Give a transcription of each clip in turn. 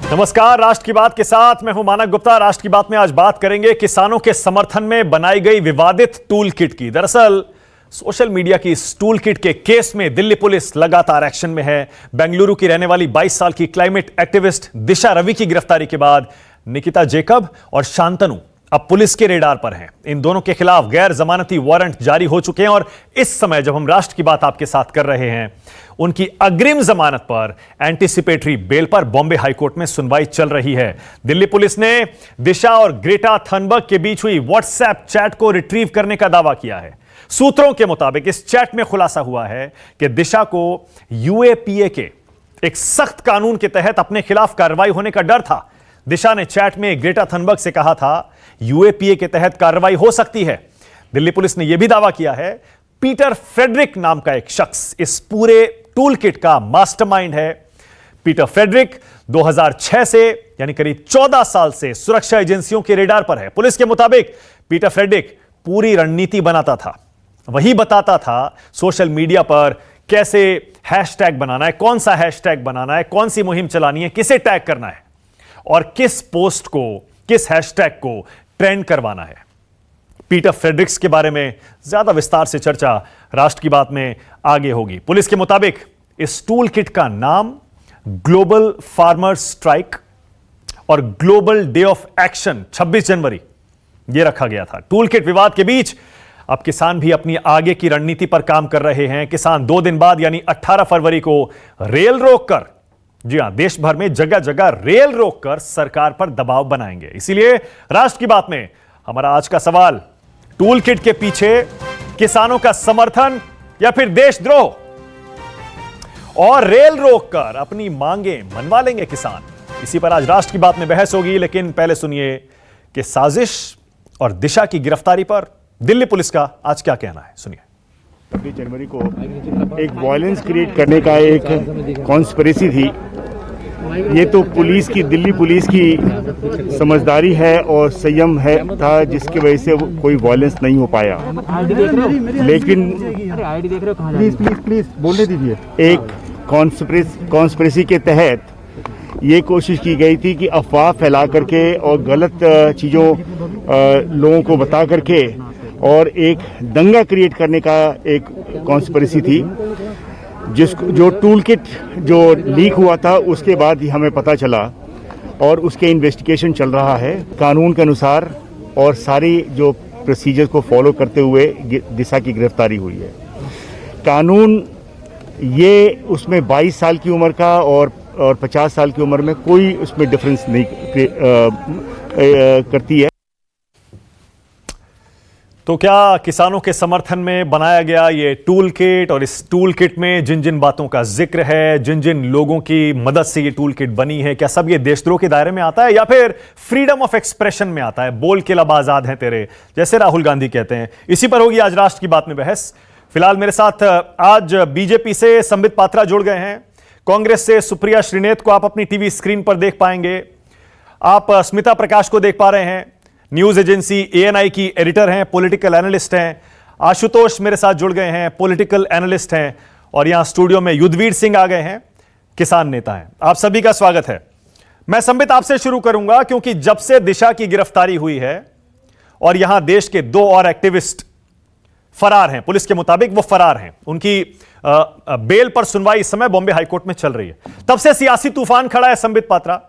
नमस्कार, राष्ट्र की बात के साथ मैं हूं मानक गुप्ता। राष्ट्र की बात में आज बात करेंगे किसानों के समर्थन में बनाई गई विवादित टूल किट की। दरअसल सोशल मीडिया की इस टूल किट के केस में दिल्ली पुलिस लगातार एक्शन में है। बेंगलुरु की रहने वाली 22 साल की क्लाइमेट एक्टिविस्ट दिशा रवि की गिरफ्तारी के बाद निकिता जेकब और शांतनु अब पुलिस के रेडार पर हैं। इन दोनों के खिलाफ गैर जमानती वारंट जारी हो चुके हैं और इस समय जब हम राष्ट्र की बात आपके साथ कर रहे हैं, उनकी अग्रिम जमानत पर एंटीसिपेटरी बेल पर बॉम्बे हाईकोर्ट में सुनवाई चल रही है। दिल्ली पुलिस ने दिशा और ग्रेटा थनबर्ग के बीच हुई व्हाट्सएप चैट को रिट्रीव करने का दावा किया है। सूत्रों के मुताबिक इस चैट में खुलासा हुआ है कि दिशा को यूएपीए के एक सख्त कानून के तहत अपने खिलाफ कार्रवाई होने का डर था। दिशा ने चैट में ग्रेटा थनबर्ग से कहा था यूएपीए के तहत कार्रवाई हो सकती है। दिल्ली पुलिस ने यह भी दावा किया है पीटर फ्रेडरिक नाम का एक शख्स इस पूरे टूल किट का मास्टरमाइंड है। पीटर फ्रेडरिक 2006 से यानी करीब 14 साल से सुरक्षा एजेंसियों के रेडार पर है। पुलिस के मुताबिक पीटर फ्रेडरिक पूरी रणनीति बनाता था, वही बताता था सोशल मीडिया पर कैसे हैशटैग बनाना है, कौन सा हैशटैग बनाना है, कौन सी मुहिम चलानी है, किसे टैग करना है और किस पोस्ट को, किस हैशटैग को ट्रेंड करवाना है। पीटर फ्रेडरिक्स के बारे में ज्यादा विस्तार से चर्चा राष्ट्र की बात में आगे होगी। पुलिस के मुताबिक इस टूल किट का नाम ग्लोबल फार्मर स्ट्राइक और ग्लोबल डे ऑफ एक्शन 26 जनवरी यह रखा गया था। टूल किट विवाद के बीच अब किसान भी अपनी आगे की रणनीति पर काम कर रहे हैं। किसान 2 दिन बाद यानी 18 फरवरी को रेल रोककर, जी हां, देश भर में जगह जगह रेल रोककर सरकार पर दबाव बनाएंगे। इसीलिए राष्ट्र की बात में हमारा आज का सवाल, टूल किट के पीछे किसानों का समर्थन या फिर देशद्रोह, और रेल रोककर अपनी मांगे मनवा लेंगे किसान? इसी पर आज राष्ट्र की बात में बहस होगी। लेकिन पहले सुनिए कि साजिश और दिशा की गिरफ्तारी पर दिल्ली पुलिस का आज क्या कहना है, सुनिए। 26 जनवरी को एक वायलेंस क्रिएट करने का एक कॉन्स्पिरेसी थी। ये तो पुलिस की, दिल्ली पुलिस की समझदारी है और संयम है था, जिसकी वजह से कोई वायलेंस नहीं हो पाया। लेकिन प्लीज बोलने दीजिए। एक कॉन्स्पिरेसी के तहत ये कोशिश की गई थी कि अफवाह फैला करके और गलत चीज़ों लोगों को बता करके और एक दंगा क्रिएट करने का एक कॉन्स्पिरेसी थी, जो टूल किट जो लीक हुआ था उसके बाद ही हमें पता चला और उसके इन्वेस्टिगेशन चल रहा है कानून के अनुसार, और सारी जो प्रोसीजर को फॉलो करते हुए दिशा की गिरफ्तारी हुई है। कानून ये उसमें 22 साल की उम्र का और 50 साल की उम्र में कोई उसमें डिफरेंस नहीं करती है। तो क्या किसानों के समर्थन में बनाया गया ये टूल किट, और इस टूल किट में जिन जिन बातों का जिक्र है, जिन जिन लोगों की मदद से ये टूल किट बनी है, क्या सब ये देशद्रोह के दायरे में आता है या फिर फ्रीडम ऑफ एक्सप्रेशन में आता है? बोल के लब आजाद हैं तेरे, जैसे राहुल गांधी कहते हैं। इसी पर होगी आज राष्ट्र की बात में बहस। फिलहाल मेरे साथ आज बीजेपी से संबित पात्रा जुड़ गए हैं, कांग्रेस से सुप्रिया श्रीनेत को आप अपनी टीवी स्क्रीन पर देख पाएंगे, आप स्मिता प्रकाश को देख पा रहे हैं, न्यूज एजेंसी एएनआई की एडिटर हैं, पॉलिटिकल एनालिस्ट हैं। आशुतोष मेरे साथ जुड़ गए हैं, पॉलिटिकल एनालिस्ट हैं, और यहां स्टूडियो में युद्धवीर सिंह आ गए हैं, किसान नेता हैं। आप सभी का स्वागत है। मैं संबित आपसे शुरू करूंगा क्योंकि जब से दिशा की गिरफ्तारी हुई है और यहां देश के 2 और एक्टिविस्ट फरार हैं, पुलिस के मुताबिक वो फरार हैं, उनकी बेल पर सुनवाई इस समय बॉम्बे हाईकोर्ट में चल रही है, तब से सियासी तूफान खड़ा है। संबित पात्रा,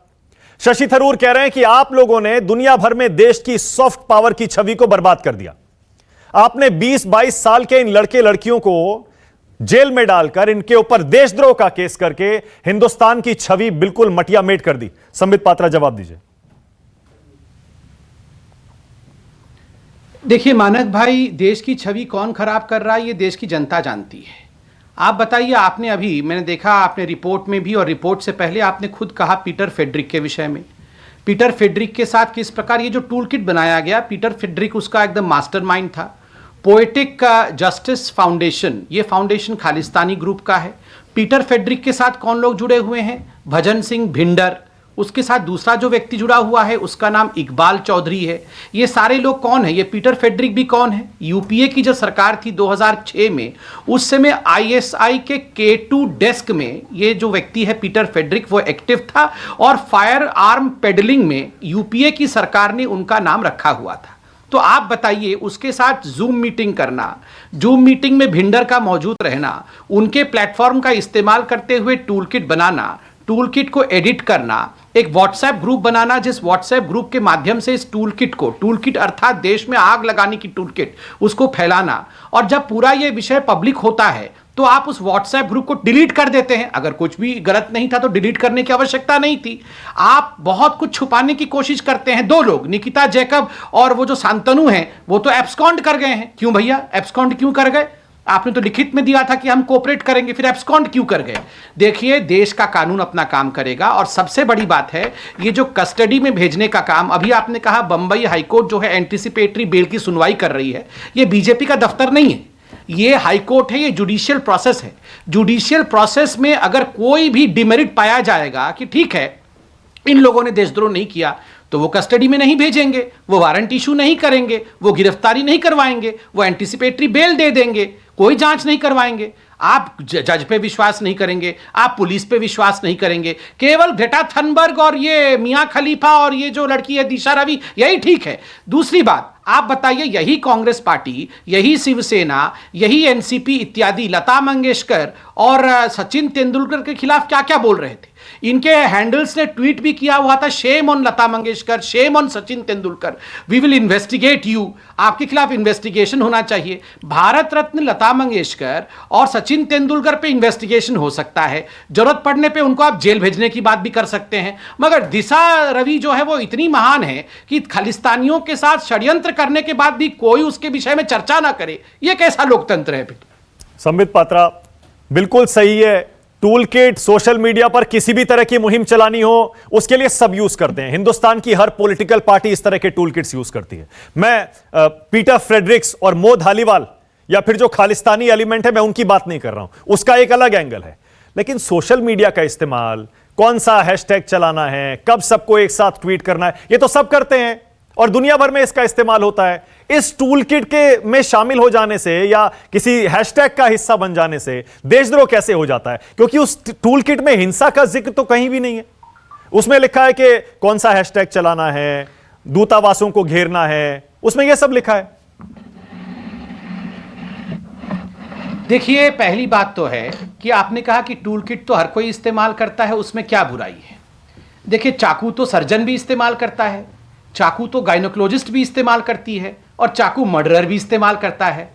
शशि थरूर कह रहे हैं कि आप लोगों ने दुनिया भर में देश की सॉफ्ट पावर की छवि को बर्बाद कर दिया। आपने 20-22 साल के इन लड़के लड़कियों को जेल में डालकर इनके ऊपर देशद्रोह का केस करके हिंदुस्तान की छवि बिल्कुल मटिया मेट कर दी। संबित पात्रा, जवाब दीजिए। देखिए मानक भाई, देश की छवि कौन खराब कर रहा है ये देश की जनता जानती है। आप बताइए, आपने अभी, मैंने देखा आपने रिपोर्ट में भी और रिपोर्ट से पहले आपने खुद कहा पीटर फ्रेडरिक के विषय में। पीटर फ्रेडरिक के साथ किस प्रकार ये जो टूल किट बनाया गया, पीटर फ्रेडरिक उसका एकदम मास्टरमाइंड था। पोएटिक जस्टिस फाउंडेशन, ये फाउंडेशन खालिस्तानी ग्रुप का है। पीटर फ्रेडरिक के साथ कौन लोग जुड़े हुए हैं? भजन सिंह भिंडर, उसके साथ दूसरा जो व्यक्ति जुड़ा हुआ है उसका नाम इकबाल चौधरी है। ये सारे लोग कौन है? ये पीटर फेड्रिक भी कौन है? यूपीए की जो सरकार थी 2006 में, उस समय आईएसआई के K2 डेस्क में ये जो व्यक्ति है पीटर फेड्रिक वो एक्टिव था और फायर आर्म पेडलिंग में यूपीए की सरकार ने उनका नाम रखा हुआ था। तो आप बताइए, उसके साथ जूम मीटिंग करना, जूम मीटिंग में भिंडर का मौजूद रहना, उनके प्लेटफॉर्म का इस्तेमाल करते हुए टूल किट बनाना, टूल किट को एडिट करना, एक व्हाट्सएप ग्रुप बनाना जिस व्हाट्सएप ग्रुप के माध्यम से इस टूल किट को, टूल किट अर्थात देश में आग लगाने की टूल किट, उसको फैलाना। और जब पूरा ये विषय पब्लिक होता है तो आप उस व्हाट्सएप ग्रुप को डिलीट कर देते हैं। अगर कुछ भी गलत नहीं था तो डिलीट करने की आवश्यकता नहीं थी। आप बहुत कुछ छुपाने की कोशिश करते हैं। दो लोग, निकिता जैकब और वो जो शांतनु हैं, वो तो एब्सकॉन्ड कर गए हैं। क्यों भैया एब्सकॉन्ड क्यों कर गए? आपने तो लिखित में दिया था कि हम कोऑपरेट करेंगे, फिर एब्सकॉन्ड क्यों कर गए? देखिए, देश का कानून अपना काम करेगा। और सबसे बड़ी बात है, ये जो कस्टडी में भेजने का काम, अभी आपने कहा बंबई हाईकोर्ट जो है एंटीसिपेटरी बेल की सुनवाई कर रही है, ये बीजेपी का दफ्तर नहीं है, ये हाई कोर्ट है, ये जुडिशियल प्रोसेस है। जुडिशियल प्रोसेस में अगर कोई भी डिमेरिट पाया जाएगा कि ठीक है इन लोगों ने देशद्रोह नहीं किया, तो वो कस्टडी में नहीं भेजेंगे, वो वारंट इशू नहीं करेंगे, वो गिरफ्तारी नहीं करवाएंगे, वो एंटीसिपेटरी बेल दे देंगे, कोई जांच नहीं करवाएंगे। आप जज पे विश्वास नहीं करेंगे, आप पुलिस पे विश्वास नहीं करेंगे, केवल ग्रेटा थनबर्ग और ये मियां खलीफा और ये जो लड़की है दिशा रवि, यही ठीक है। दूसरी बात, आप बताइए, यही कांग्रेस पार्टी, यही शिवसेना, यही एनसीपी इत्यादि लता मंगेशकर और सचिन तेंदुलकर के खिलाफ क्या क्या बोल रहे थे। इनके हैंडल्स ने ट्वीट भी किया हुआ था, shame on Lata Mangeshkar, shame on Sachin Tendulkar, we will investigate you. आपके खिलाफ इन्वेस्टिगेशन होना चाहिए। भारत रत्न लता मंगेशकर और सचिन तेंदुलकर पे इन्वेस्टिगेशन हो सकता है, जरूरत पड़ने पे उनको आप जेल भेजने की बात भी कर सकते हैं। मगर दिशा रवि जो है वो इतनी महान है कि खालिस्तानियों के साथ षड्यंत्र करने के बाद भी कोई उसके विषय में चर्चा ना करे, यह कैसा लोकतंत्र है? संबित पात्रा, बिल्कुल सही है। टूल किट, सोशल मीडिया पर किसी भी तरह की मुहिम चलानी हो, उसके लिए सब यूज करते हैं। हिंदुस्तान की हर पॉलिटिकल पार्टी इस तरह के टूल किट्स यूज करती है। मैं पीटर फ्रेडरिक्स और मो धालीवाल या फिर जो खालिस्तानी एलिमेंट है, मैं उनकी बात नहीं कर रहा हूं, उसका एक अलग एंगल है। लेकिन सोशल मीडिया का इस्तेमाल, कौन सा हैशटैग चलाना है, कब सबको एक साथ ट्वीट करना है, ये तो सब करते हैं और दुनिया भर में इसका इस्तेमाल होता है। इस टूल किट के में शामिल हो जाने से या किसी हैशटैग का हिस्सा बन जाने से देशद्रोह कैसे हो जाता है? क्योंकि उस टूल किट में हिंसा का जिक्र तो कहीं भी नहीं है। उसमें लिखा है कि कौन सा हैशटैग चलाना है, दूतावासों को घेरना है, उसमें यह सब लिखा है। देखिए, पहली बात तो है कि आपने कहा कि टूल किट तो हर कोई इस्तेमाल करता है, उसमें क्या बुराई है? देखिए, चाकू तो सर्जन भी इस्तेमाल करता है, चाकू तो गायनोकोलॉजिस्ट भी इस्तेमाल करती है और चाकू मर्डरर भी इस्तेमाल करता है।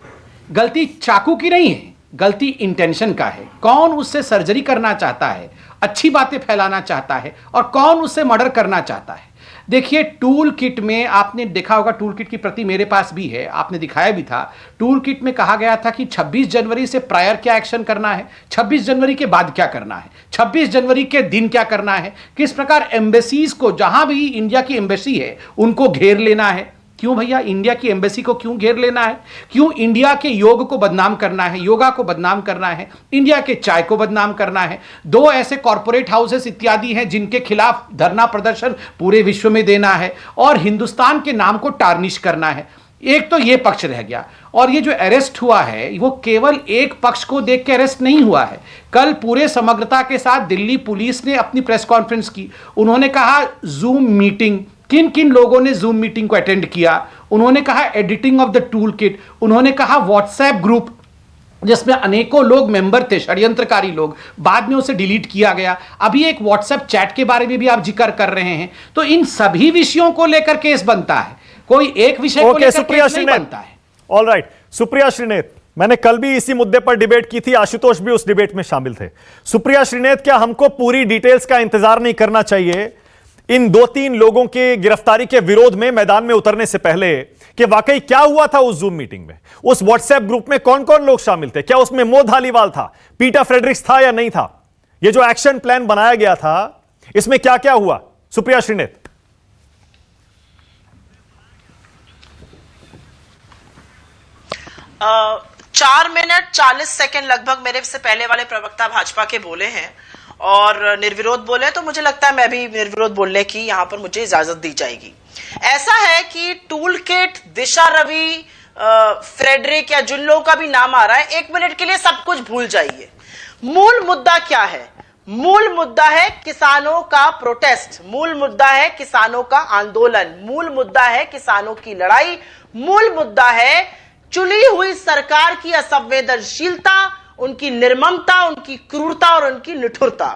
गलती चाकू की नहीं है, गलती इंटेंशन का है। कौन उससे सर्जरी करना चाहता है, अच्छी बातें फैलाना चाहता है, और कौन उससे मर्डर करना चाहता है। देखिए, टूल किट में आपने देखा होगा, टूल किट की प्रति मेरे पास भी है, आपने दिखाया भी था। टूल किट में कहा गया था कि 26 जनवरी से प्रायर क्या एक्शन करना है, 26 जनवरी के बाद क्या करना है, 26 जनवरी के दिन क्या करना है, किस प्रकार एम्बेसीज को, जहां भी इंडिया की एम्बेसी है उनको घेर लेना है। क्यों भैया इंडिया की एम्बेसी को क्यों घेर लेना है? क्यों इंडिया के योग को बदनाम करना है, योगा को बदनाम करना है, इंडिया के चाय को बदनाम करना है? दो ऐसे कॉरपोरेट हाउसेस इत्यादि हैं जिनके खिलाफ धरना प्रदर्शन पूरे विश्व में देना है और हिंदुस्तान के नाम को टार्निश करना है। एक तो ये पक्ष रह गया। और ये जो अरेस्ट हुआ है वो केवल एक पक्ष को देख के अरेस्ट नहीं हुआ है। कल पूरे समग्रता के साथ दिल्ली पुलिस ने अपनी प्रेस कॉन्फ्रेंस की। उन्होंने कहा जूम मीटिंग, किन किन लोगों ने जूम मीटिंग को अटेंड किया। उन्होंने कहा editing of the tool kit, उन्होंने कहा व्हाट्सएप ग्रुप जिसमें अनेकों लोग मेंबर थे, षड्यंत्रकारी लोग, बाद में उसे डिलीट किया गया। अभी एक व्हाट्सएप चैट के बारे में भी आप जिक्र कर रहे हैं। तो इन सभी विषयों को लेकर केस बनता है, कोई एक विषय को लेकर केस नहीं बनता है। ऑल राइट, सुप्रिया श्रीनेत, मैंने कल भी इसी मुद्दे पर डिबेट की थी, आशुतोष भी उस डिबेट में शामिल थे। सुप्रिया श्रीनेत, क्या हमको पूरी डिटेल्स का इंतजार नहीं करना चाहिए इन 2-3 लोगों की गिरफ्तारी के विरोध में मैदान में उतरने से पहले कि वाकई क्या हुआ था उस जूम मीटिंग में? उस व्हाट्सएप ग्रुप में कौन कौन लोग शामिल थे? क्या उसमें मो धालीवाल था, पीटर फ्रेडरिक्स था या नहीं था? यह जो एक्शन प्लान बनाया गया था, इसमें क्या क्या हुआ? सुप्रिया श्रीनेत। 4 मिनट 40 सेकंड लगभग मेरे से पहले वाले प्रवक्ता भाजपा के बोले हैं और निर्विरोध बोले, तो मुझे लगता है मैं भी निर्विरोध बोलने की यहाँ पर मुझे इजाजत दी जाएगी। ऐसा है कि टूल किट, दिशा रवि, फ्रेडरिक या जिन लोगों का भी नाम आ रहा है, 1 मिनट के लिए सब कुछ भूल जाइए। मूल मुद्दा क्या है? मूल मुद्दा है किसानों का प्रोटेस्ट, मूल मुद्दा है किसानों का आंदोलन, मूल मुद्दा है किसानों की लड़ाई, मूल मुद्दा है चुनी हुई सरकार की असंवेदनशीलता, उनकी निर्ममता, उनकी क्रूरता और उनकी निठुरता।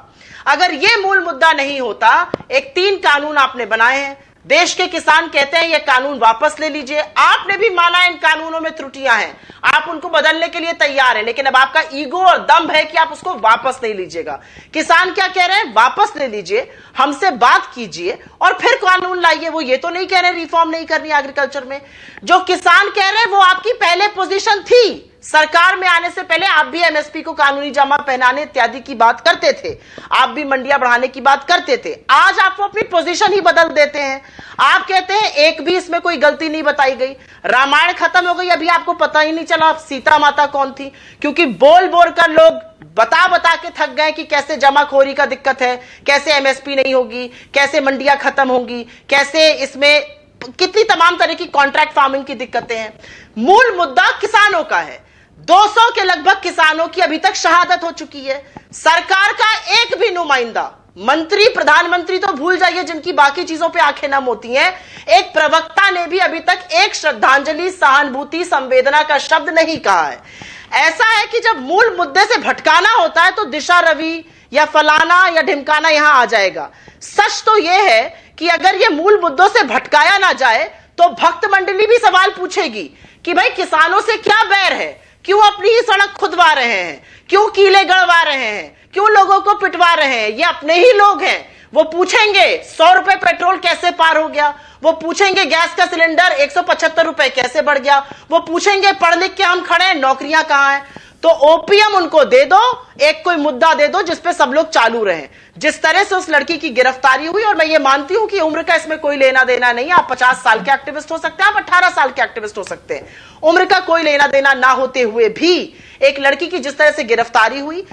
अगर यह मूल मुद्दा नहीं होता, एक 3 कानून आपने बनाए हैं, देश के किसान कहते हैं ये कानून वापस ले लीजिए, आपने भी माना इन कानूनों में त्रुटियां हैं, आप उनको बदलने के लिए तैयार हैं, लेकिन अब आपका ईगो और दम है कि आप उसको वापस नहीं लीजिएगा। किसान क्या कह रहे हैं? वापस ले लीजिए, हमसे बात कीजिए और फिर कानून लाइए। वो ये तो नहीं कह रहे रिफॉर्म नहीं करनी एग्रीकल्चर में। जो किसान कह रहे हैं वो आपकी पहले पोजीशन थी, सरकार में आने से पहले आप भी एमएसपी को कानूनी जमा पहनाने इत्यादि की बात करते थे, आप भी मंडियां बढ़ाने की बात करते थे। आज आप अपनी पोजीशन ही बदल देते हैं। आप कहते हैं एक भी इसमें कोई गलती नहीं बताई गई, रामायण खत्म हो गई, अभी आपको पता ही नहीं चला सीता माता कौन थी, क्योंकि बोल बोल कर लोग बता बता के थक गए कि कैसे जमाखोरी का दिक्कत है, कैसे एमएसपी नहीं होगी, कैसे मंडियां खत्म होंगी, कैसे इसमें कितनी तमाम तरह की कॉन्ट्रैक्ट फार्मिंग की दिक्कतें हैं। मूल मुद्दा किसानों का है। 200 के लगभग किसानों की अभी तक शहादत हो चुकी है। सरकार का एक भी नुमाइंदा, मंत्री, प्रधानमंत्री तो भूल जाइए जिनकी बाकी चीजों पे आंखें नम होती हैं, एक प्रवक्ता ने भी अभी तक एक श्रद्धांजलि, सहानुभूति, संवेदना का शब्द नहीं कहा है। ऐसा है कि जब मूल मुद्दे से भटकाना होता है तो दिशा रवि या फलाना या ढिमकाना यहां आ जाएगा। सच तो यह है कि अगर यह मूल मुद्दों से भटकाया ना जाए तो भक्त मंडली भी सवाल पूछेगी कि भाई किसानों से क्या बैर है, क्यों अपनी ही सड़क खुदवा रहे हैं, क्यों कीले गड़वा रहे हैं, क्यों लोगों को पिटवा रहे हैं? ये अपने ही लोग हैं। वो पूछेंगे 100 रुपए पेट्रोल कैसे पार हो गया, वो पूछेंगे गैस का सिलेंडर 175 रुपए कैसे बढ़ गया, वो पूछेंगे पढ़ लिख के हम खड़े हैं, नौकरियां कहां हैं। तो ओपीएम उनको दे दो, एक कोई मुद्दा दे दो जिसपे सब लोग चालू रहे। जिस तरह से उस लड़की की गिरफ्तारी हुई, और मैं ये मानती हूं कि उम्र का इसमें कोई लेना देना नहीं है, आप 50 साल के एक्टिविस्ट हो सकते हैं, आप 18 साल के एक्टिविस्ट हो सकते हैं, उम्र का कोई लेना देना ना होते हुए भी एक लड़की की जिस तरह से गिरफ्तारी हुई,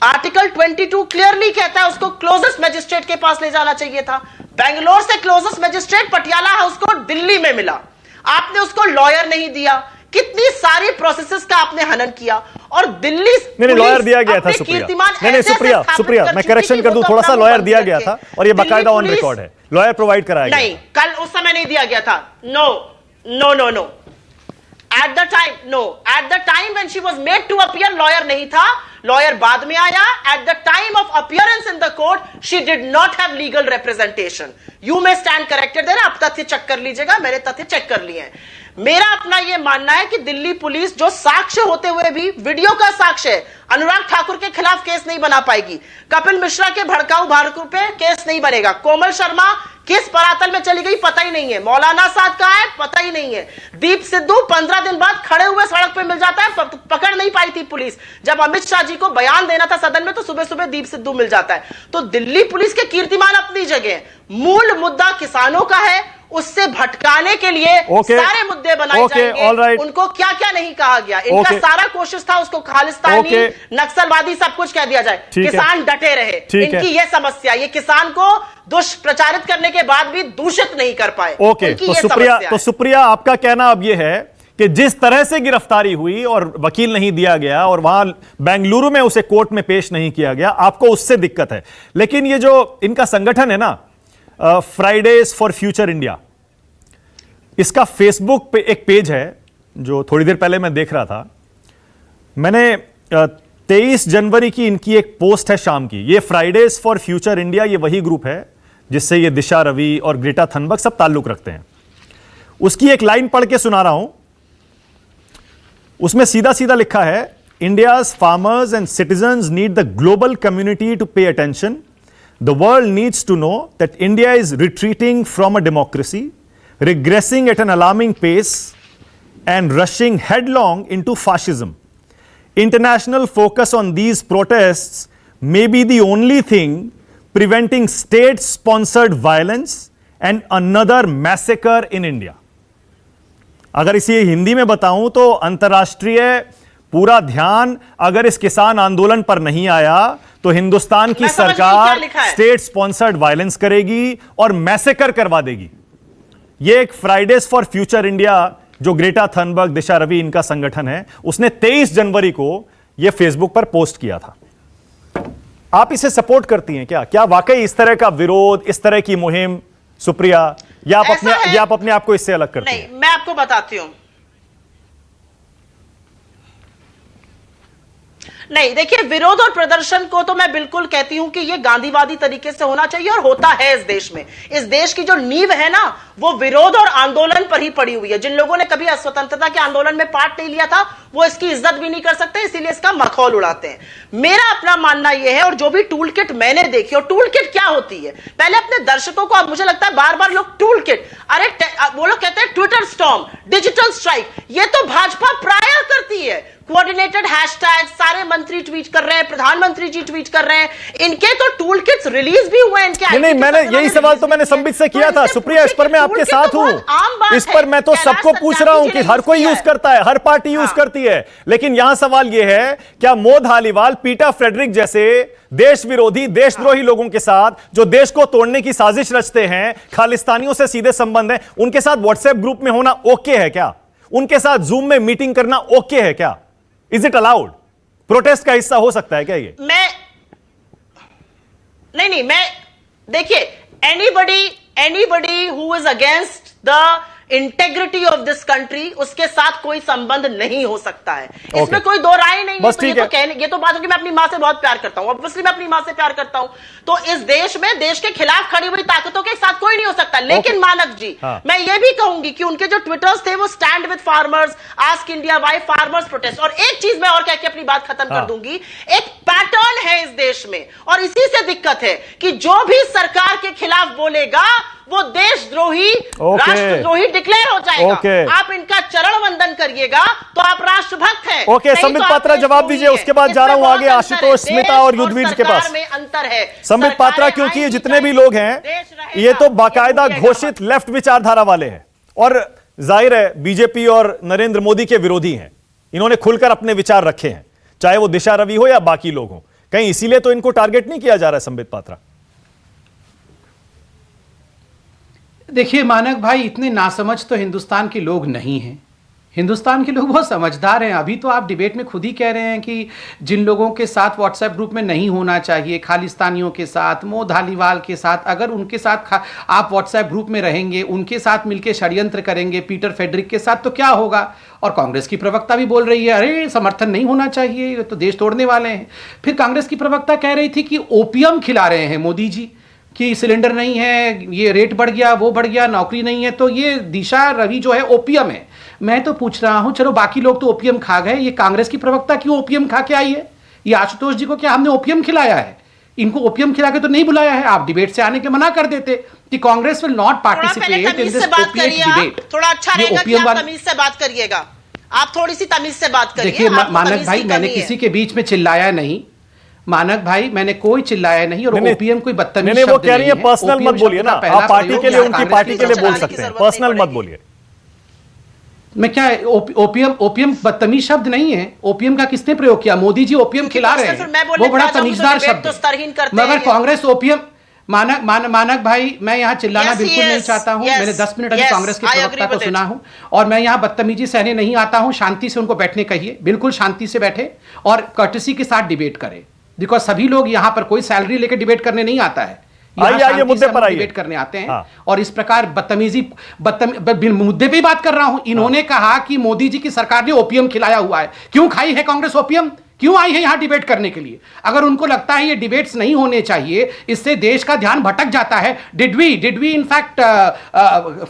आर्टिकल 22 क्लियरली कहता है उसको क्लोजेस्ट मैजिस्ट्रेट के पास ले जाना चाहिए था। बेंगलोर से क्लोजेस्ट मैजिस्ट्रेट पटियाला हाउस को दिल्ली में मिला, आपने उसको लॉयर नहीं दिया, कितनी सारी प्रोसेसेस का आपने हनन किया। और दिल्ली नहीं, लॉयर दिया गया था सुप्रिया, नहीं सुप्रिया मैं करेक्शन कर दूं, थोड़ा सा लॉयर दिया गया था और ये बाकायदा ऑन रिकॉर्ड है, लॉयर प्रोवाइड कराया गया। नहीं, कल उस समय नहीं दिया गया था। No no no no, at the time, no, at the time when she was made to appear lawyer नहीं था, लॉयर बाद में आया। At the time of appearance in the court she did not have legal representation. You may stand corrected there, आप तथ्य check कर लीजिएगा, मैंने तथ्य चेक कर लिए हैं। मेरा अपना यह मानना है कि दिल्ली पुलिस जो साक्ष्य होते हुए भी, वीडियो का साक्ष्य है, अनुराग ठाकुर के खिलाफ केस नहीं बना पाएगी, कपिल मिश्रा के भड़काऊ भाषणों पे केस नहीं बनेगा, कोमल शर्मा किस परातल में चली गई पता ही नहीं है, मौलाना साद कहां है पता ही नहीं है, दीप सिद्धू 15 दिन बाद खड़े हुए सड़क पे मिल जाता है, पकड़ नहीं पाई थी पुलिस। जब अमित शाह जी को बयान देना था सदन में तो सुबह सुबह दीप सिद्धू मिल जाता है। तो दिल्ली पुलिस के कीर्तिमान अपनी जगह है, मूल मुद्दा किसानों का है, उससे भटकाने के लिए सारे मुद्दे बनाए जाएंगे। उनको क्या क्या नहीं कहा गया, इनका सारा कोशिश था उसको खालिस्तानी, नक्सलवादी सब कुछ कह दिया जाए, किसान डटे रहे। इनकी ये समस्या, ये किसान को दुष्प्रचारित करने के बाद भी दूषित नहीं कर पाए। तो सुप्रिया आपका कहना अब यह है कि जिस तरह से गिरफ्तारी हुई और वकील नहीं दिया गया और वहां बेंगलुरु में उसे कोर्ट में पेश नहीं किया गया, आपको उससे दिक्कत है। लेकिन ये जो इनका संगठन है ना, फ्राइडेज फॉर फ्यूचर इंडिया, इसका फेसबुक पे एक पेज है जो थोड़ी देर पहले मैं देख रहा था। मैंने 23 जनवरी की इनकी एक पोस्ट है शाम की। ये फ्राइडेज फॉर फ्यूचर इंडिया, ये वही ग्रुप है जिससे ये दिशा रवि और ग्रेटा थनबर्ग सब ताल्लुक रखते हैं। उसकी एक लाइन पढ़ के सुना रहा हूं। उसमें सीधा सीधा लिखा है, India's farmers and citizens need the global community to pay attention. The world needs to know that India is retreating from a democracy, regressing at an alarming pace, and rushing headlong into fascism. International focus on these protests may be the only thing preventing state-sponsored violence and another massacre in India. अगर इसे हिंदी में बताऊं तो अंतर्राष्ट्रीय पूरा ध्यान अगर इस किसान आंदोलन पर नहीं आया तो हिंदुस्तान की मैं समझ गई क्या सरकार लिखा है। स्टेट स्पॉन्सर्ड वायलेंस करेगी और मैसेकर करवा देगी। ये एक फ्राइडेज फॉर फ्यूचर इंडिया, जो ग्रेटा थनबर्ग, दिशा रवि इनका संगठन है, उसने 23 जनवरी को यह फेसबुक पर पोस्ट किया था। आप इसे सपोर्ट करती हैं क्या? क्या वाकई इस तरह का विरोध, इस तरह की मुहिम, सुप्रिया, या आप अपने आप को इससे अलग करती हैं? नहीं, मैं आपको बताती हूं। नहीं, देखिए, विरोध और प्रदर्शन को तो मैं बिल्कुल कहती हूं कि ये गांधीवादी तरीके से होना चाहिए और होता है इस देश में। इस देश की जो नींव है ना, वो विरोध और आंदोलन पर ही पड़ी हुई है। जिन लोगों ने कभी स्वतंत्रता के आंदोलन में पार्ट नहीं लिया था, वो इसकी इज्जत भी नहीं कर सकते, इसीलिए इसका मखौल उड़ाते हैं। मेरा अपना मानना यह है, और जो भी टूल किट मैंने देखी, और टूल किट क्या होती है, पहले अपने दर्शकों को, अब मुझे लगता है बार बार लोग टूल किट, अरे वो लोग कहते हैं ट्विटर स्टॉर्म, डिजिटल स्ट्राइक, ये तो भाजपा प्राय करती है। कोऑर्डिनेटेड हैशटैग, सारे मंत्री ट्वीट कर रहे हैं, प्रधानमंत्री जी ट्वीट कर रहे हैं, इनके तो टूल किट्स रिलीज भी हुए हैं। इनके नहीं, मैंने यही सवाल तो मैंने संबित से किया था। सुप्रिया, इस पर मैं आपके साथ हूं। इस पर मैं तो सबको पूछ रहा हूं कि हर कोई यूज करता है, हर पार्टी यूज करती है, लेकिन यहां सवाल यह है, क्या मोद हालीवाल, पीटर फ्रेडरिक जैसे देश विरोधी, देशद्रोही लोगों के साथ, जो देश को तोड़ने की साजिश रचते हैं, खालिस्तानियों से सीधे संबंध है, उनके साथ व्हाट्सएप ग्रुप में होना ओके है क्या? उनके साथ जूम में मीटिंग करना ओके है क्या? Is it allowed? प्रोटेस्ट का हिस्सा हो सकता है क्या ये? मैं देखिए, anybody who is against the integrity of this country, उसके साथ कोई संबंध नहीं हो सकता है। इसमें कोई दो राय नहीं है। तो ये तो बात है कि मैं अपनी मां से बहुत प्यार करता हूं, ऑब्वियसली मैं अपनी मां से प्यार करता हूं, तो इस देश में देश के खिलाफ खड़ी हुई ताकतों के साथ कोई नहीं हो सकता। लेकिन मानक जी, मैं ये भी कहूंगी कि उनके जो ट्विटर्स थे वो stand with farmers, ask India why farmers protest. और एक चीज मैं और कह के अपनी बात खत्म कर दूंगी, एक पैटर्न है इस देश में, और इसी से दिक्कत है कि जो भी सरकार के खिलाफ बोलेगा वो देशद्रोही, राष्ट्रद्रोही डिक्लेयर हो जाएगा। आप इनका चरण वंदन करिएगा तो आप राष्ट्रभक्त हैं। ओके, संबित पात्रा जवाब दीजिए, उसके बाद जा रहा हूं आगे आशुतोष, स्मिता और युद्धवीर के पास। में अंतर है संबित पात्रा, क्योंकि ये जितने भी लोग हैं, ये तो बाकायदा घोषित लेफ्ट विचारधारा वाले हैं, और जाहिर है बीजेपी और नरेंद्र मोदी के विरोधी हैं। इन्होंने खुलकर अपने विचार रखे हैं, चाहे वो दिशा रवि हो या बाकी लोग हो। कहीं इसीलिए तो इनको टारगेट नहीं किया जा रहा है, संबित पात्रा? देखिए मानक भाई, इतने नासमझ तो हिंदुस्तान के लोग नहीं हैं। हिंदुस्तान के लोग बहुत समझदार हैं। अभी तो आप डिबेट में खुद ही कह रहे हैं कि जिन लोगों के साथ व्हाट्सएप ग्रुप में नहीं होना चाहिए, खालिस्तानियों के साथ, मोद हालीवाल के साथ, अगर उनके साथ आप व्हाट्सएप ग्रुप में रहेंगे, उनके साथ मिलकर षड्यंत्र करेंगे पीटर फेडरिक के साथ, तो क्या होगा? और कांग्रेस की प्रवक्ता भी बोल रही है, अरे समर्थन नहीं होना चाहिए, ये तो देश तोड़ने वाले हैं। फिर कांग्रेस की प्रवक्ता कह रही थी कि ओपियम खिला रहे हैं मोदी जी, कि सिलेंडर नहीं है, ये रेट बढ़ गया, वो बढ़ गया, नौकरी नहीं है, तो ये दिशा रवि जो है ओपियम है। मैं तो पूछ रहा हूं, चलो बाकी लोग तो ओपियम खा गए, ये कांग्रेस की प्रवक्ता क्यों ओपियम खा के आई है? ये आशुतोष जी को क्या हमने ओपियम खिलाया है? इनको ओपियम खिला के तो नहीं बुलाया है। आप डिबेट से आने के मना कर देते कि Congress will not participate in this opium debate. थोड़ा अच्छा रहेगा कि आप तमीज से बात करिएगा, आप थोड़ी सी तमीज से बात करिए। देखिए मानक भाई, मैंने किसी के बीच में चिल्लाया नहीं, मानक भाई, मैंने कोई चिल्लाया नहीं, और ओपीएम कोई बदतमीज शब्द नहीं है। वो कह रही है पर्सनल मत बोलिए ना, आप पार्टी के लिए, उनकी पार्टी के लिए बोल सकते हैं, पर्सनल मत बोलिए। मैं क्या, ओपीएम बदतमीज शब्द नहीं है। ओपीएम का किसने प्रयोग किया? मोदी जी ओपीएम खिला रहे हैं, वो बड़ा तमीजदार शब्द है। मगर कांग्रेस ओपीएम, मानक भाई, मैं यहाँ चिल्लाना बिल्कुल नहीं चाहता हूं। मैंने 10 मिनट अभी कांग्रेस के प्रवक्ता को सुना हूं, और मैं यहाँ बदतमीजी सहने नहीं आता हूं। शांति से उनको बैठने कहिए, बिल्कुल शांति से बैठे और कर्टसी के साथ डिबेट करें, बिकॉज सभी लोग यहाँ पर कोई सैलरी लेकर डिबेट करने नहीं आता है, आइए मुद्दे पर आइए, डिबेट करने आते हैं। और इस प्रकार मुद्दे पे ही बात कर रहा हूं। इन्होंने कहा कि मोदी जी की सरकार ने ओपीएम खिलाया हुआ है। क्यों खाई है कांग्रेस ओपीएम? क्यों आई है यहां डिबेट करने के लिए? अगर उनको लगता है ये डिबेट्स नहीं होने चाहिए, इससे देश का ध्यान भटक जाता है, did we in fact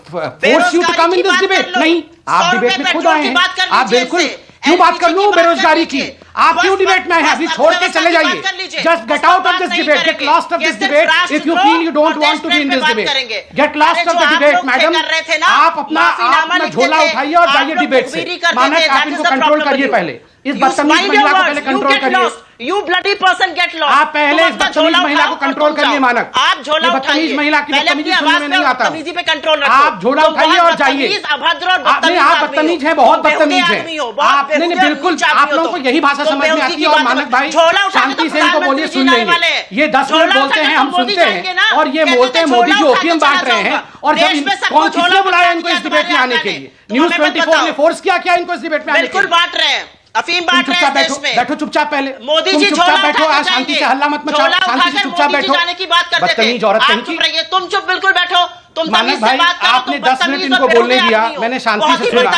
force you to come in this debate? नहीं, आप डिबेट में खुद आए हैं। आप बिल्कुल, क्यों बात कर लूं बेरोजगारी की? आप क्यों डिबेट में हैं? अभी छोड़ के चले जाइए। Just get out of this debate, get lost of this debate if you feel you don't want to be in this debate. Get lost of the debate madam. आप अपना झोला उठाइए और जाइए डिबेट से। मानक, आप इनको कंट्रोल करिए, पहले इस बदतमीज महिला को पहले कंट्रोल करिए। You bloody person get lost. आप पहले इस बदतमीज महिला को कंट्रोल करिए मानक। आप झोला बदतमीज महिला की बदतमीजी सुनने में नहीं आता। बदतमीजी पे कंट्रोल रखो। आप झोला उठाइए और जाइए। अभद्र और आप बदतमीज है, बहुत बदतमीज है आपने। बिल्कुल आप लोगों को यही भाषा समझ में आती है। और मानक भाई शांति से इनको बोलिए, सुन लेंगे। ये 10 मिनट बोलते हैं, हम सुनते हैं, और ये बोलते हैं मोदी जी ओपीएम बांट रहे हैं। और जब कौन किसने बुलाया इनको इस डिबेट में आने के लिए? न्यूज़ 24 ने फोर्स किया इनको इस डिबेट में आने के लिए? बिल्कुल बांट रहे हैं, अफीम बांट रहे हैं देश में। बैठो चुपचाप, पहले मोदी जी चुपचाप बैठो, आज शांति से हल्ला मत मचाओ, शांति से चुपचाप बैठो। जाने की बात करते थे, बदतमीज औरत कहीं की। तुम चुप बिल्कुल बैठो। तुम मानक भाई आपने 10 मिनट इनको बोलने दिया, मैंने शांति से सुना।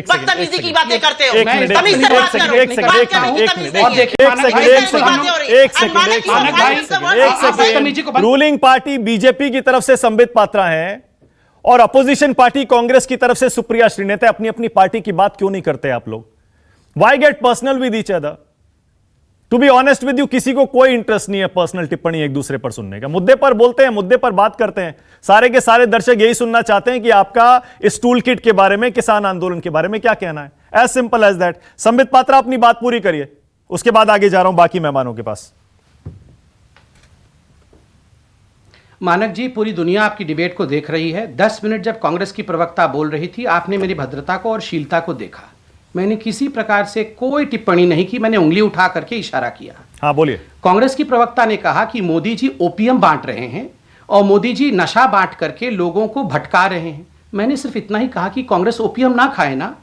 बदतमीजी की बातें करते हो। रूलिंग पार्टी बीजेपी की तरफ से संबित पात्रा हैं और अपोजिशन पार्टी कांग्रेस की तरफ से सुप्रिया श्रीनेता। अपनी अपनी पार्टी की बात क्यों नहीं करते आप लोग? Why get personal with each other? To be honest with you, किसी को कोई इंटरेस्ट नहीं है पर्सनल टिप्पणी एक दूसरे पर सुनने का। मुद्दे पर बोलते हैं, मुद्दे पर बात करते हैं। सारे के सारे दर्शक यही सुनना चाहते हैं कि आपका इस टूल किट के बारे में, किसान आंदोलन के बारे में क्या कहना है। As simple as that. Sambit Patra अपनी बात पूरी करिए, उसके बाद आगे जा रहा हूं बाकी मेहमानों के पास। मानक जी, पूरी दुनिया आपकी डिबेट को देख रही है। 10 मिनट जब कांग्रेस की प्रवक्ता बोल रही थी, आपने मेरी भद्रता को और शीलता को देखा। मैंने किसी प्रकार से कोई टिप्पणी नहीं की, मैंने उंगली उठा करके इशारा किया। हाँ बोलिए। कांग्रेस की प्रवक्ता ने कहा कि मोदी जी ओपीएम बांट रहे हैं और मोदी जी नशा बांट करके लोगों को भटका रहे हैं। मैंने सिर्फ इतना ही कहा कि कांग्रेस ओपीएम ना खाए ना,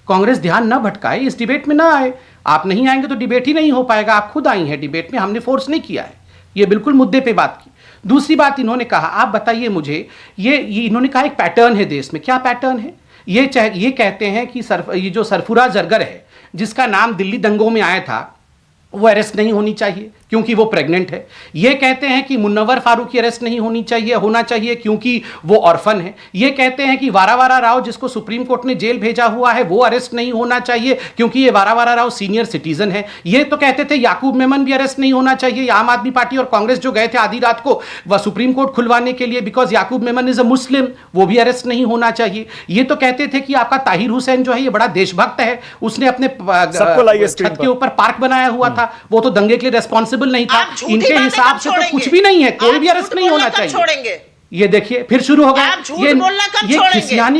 कांग्रेस ध्यान ना भटकाए, इस डिबेट में ना आए। आप नहीं आएंगे तो डिबेट ही नहीं हो पाएगा। आप खुद आई हैं डिबेट में, हमने फोर्स नहीं किया है। ये बिल्कुल मुद्दे पे बात की। दूसरी बात इन्होंने कहा, आप बताइए मुझे, ये इन्होंने कहा एक पैटर्न है देश में। क्या पैटर्न है? ये कहते हैं कि ये जो सरफुरा जरगर है, जिसका नाम दिल्ली दंगों में आया था, वो अरेस्ट नहीं होनी चाहिए क्योंकि वो प्रेग्नेंट है। ये कहते हैं कि मुन्नवर फारूक की अरेस्ट नहीं होना चाहिए क्योंकि वो ऑर्फन है। ये कहते हैं कि वारावारा राव, जिसको सुप्रीम कोर्ट ने जेल भेजा हुआ है, वो अरेस्ट नहीं होना चाहिए क्योंकि ये वारावारा राव सीनियर सिटीजन है। ये तो कहते थे याकूब मेमन भी अरेस्ट नहीं होना चाहिए। आम आदमी पार्टी और कांग्रेस जो गए थे आधी रात को वह सुप्रीम कोर्ट खुलवाने के लिए, because Yakub Memon is a Muslim, वो भी अरेस्ट नहीं होना चाहिए। ये तो कहते थे कि आपका ताहिर हुसैन जो है ये बड़ा देशभक्त है, उसने अपने छत के ऊपर पार्क बनाया हुआ था, वो तो दंगे के लिए रेस्पॉन्सिबल नहीं था। इनके हिसाब से तो कुछ भी नहीं है, कोई भी अरेस्ट नहीं होना चाहिए। ये देखिए फिर शुरू हो गया।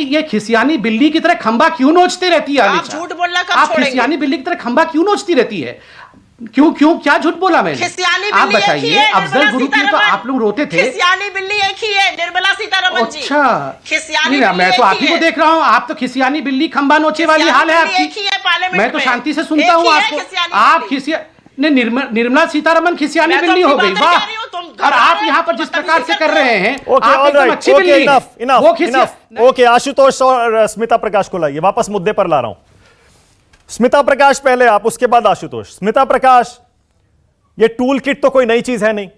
ये खिसियानी बिल्ली की तरह खंबा क्यों नोचती रहती है? आप झूठ बोलना कब छोड़ेंगे? आप खिसियानी बिल्ली की तरह खंबा क्यों नोचती रहती है? क्यों क्या झूठ बोला मैंने? आप बताइए। अफजल गुरु की तो आप लोग रोते थे। खिसियानी बिल्ली एक ही है, निर्मला सीतारमन जी। अच्छा, खिसियानी मैं तो आप ही को देख रहा हूँ। आप तो खिसियानी बिल्ली खंबा नोचे वाली हाल है आपकी। मैं तो शांति से सुनता हूँ आपको। आप निर्मला सीतारमन खिसियानी बिल्ली हो गई, वाह। और आप यहाँ पर जिस प्रकार से कर रहे हैं, आप एकदम अच्छी बिल्ली हैं। वो खिसियानी। ओके, आशुतोष और स्मिता प्रकाश को लाइए, वापस मुद्दे पर ला रहा हूं। स्मिता प्रकाश पहले आप, उसके बाद आशुतोष। स्मिता प्रकाश, ये टूल किट तो कोई नई चीज है नहीं,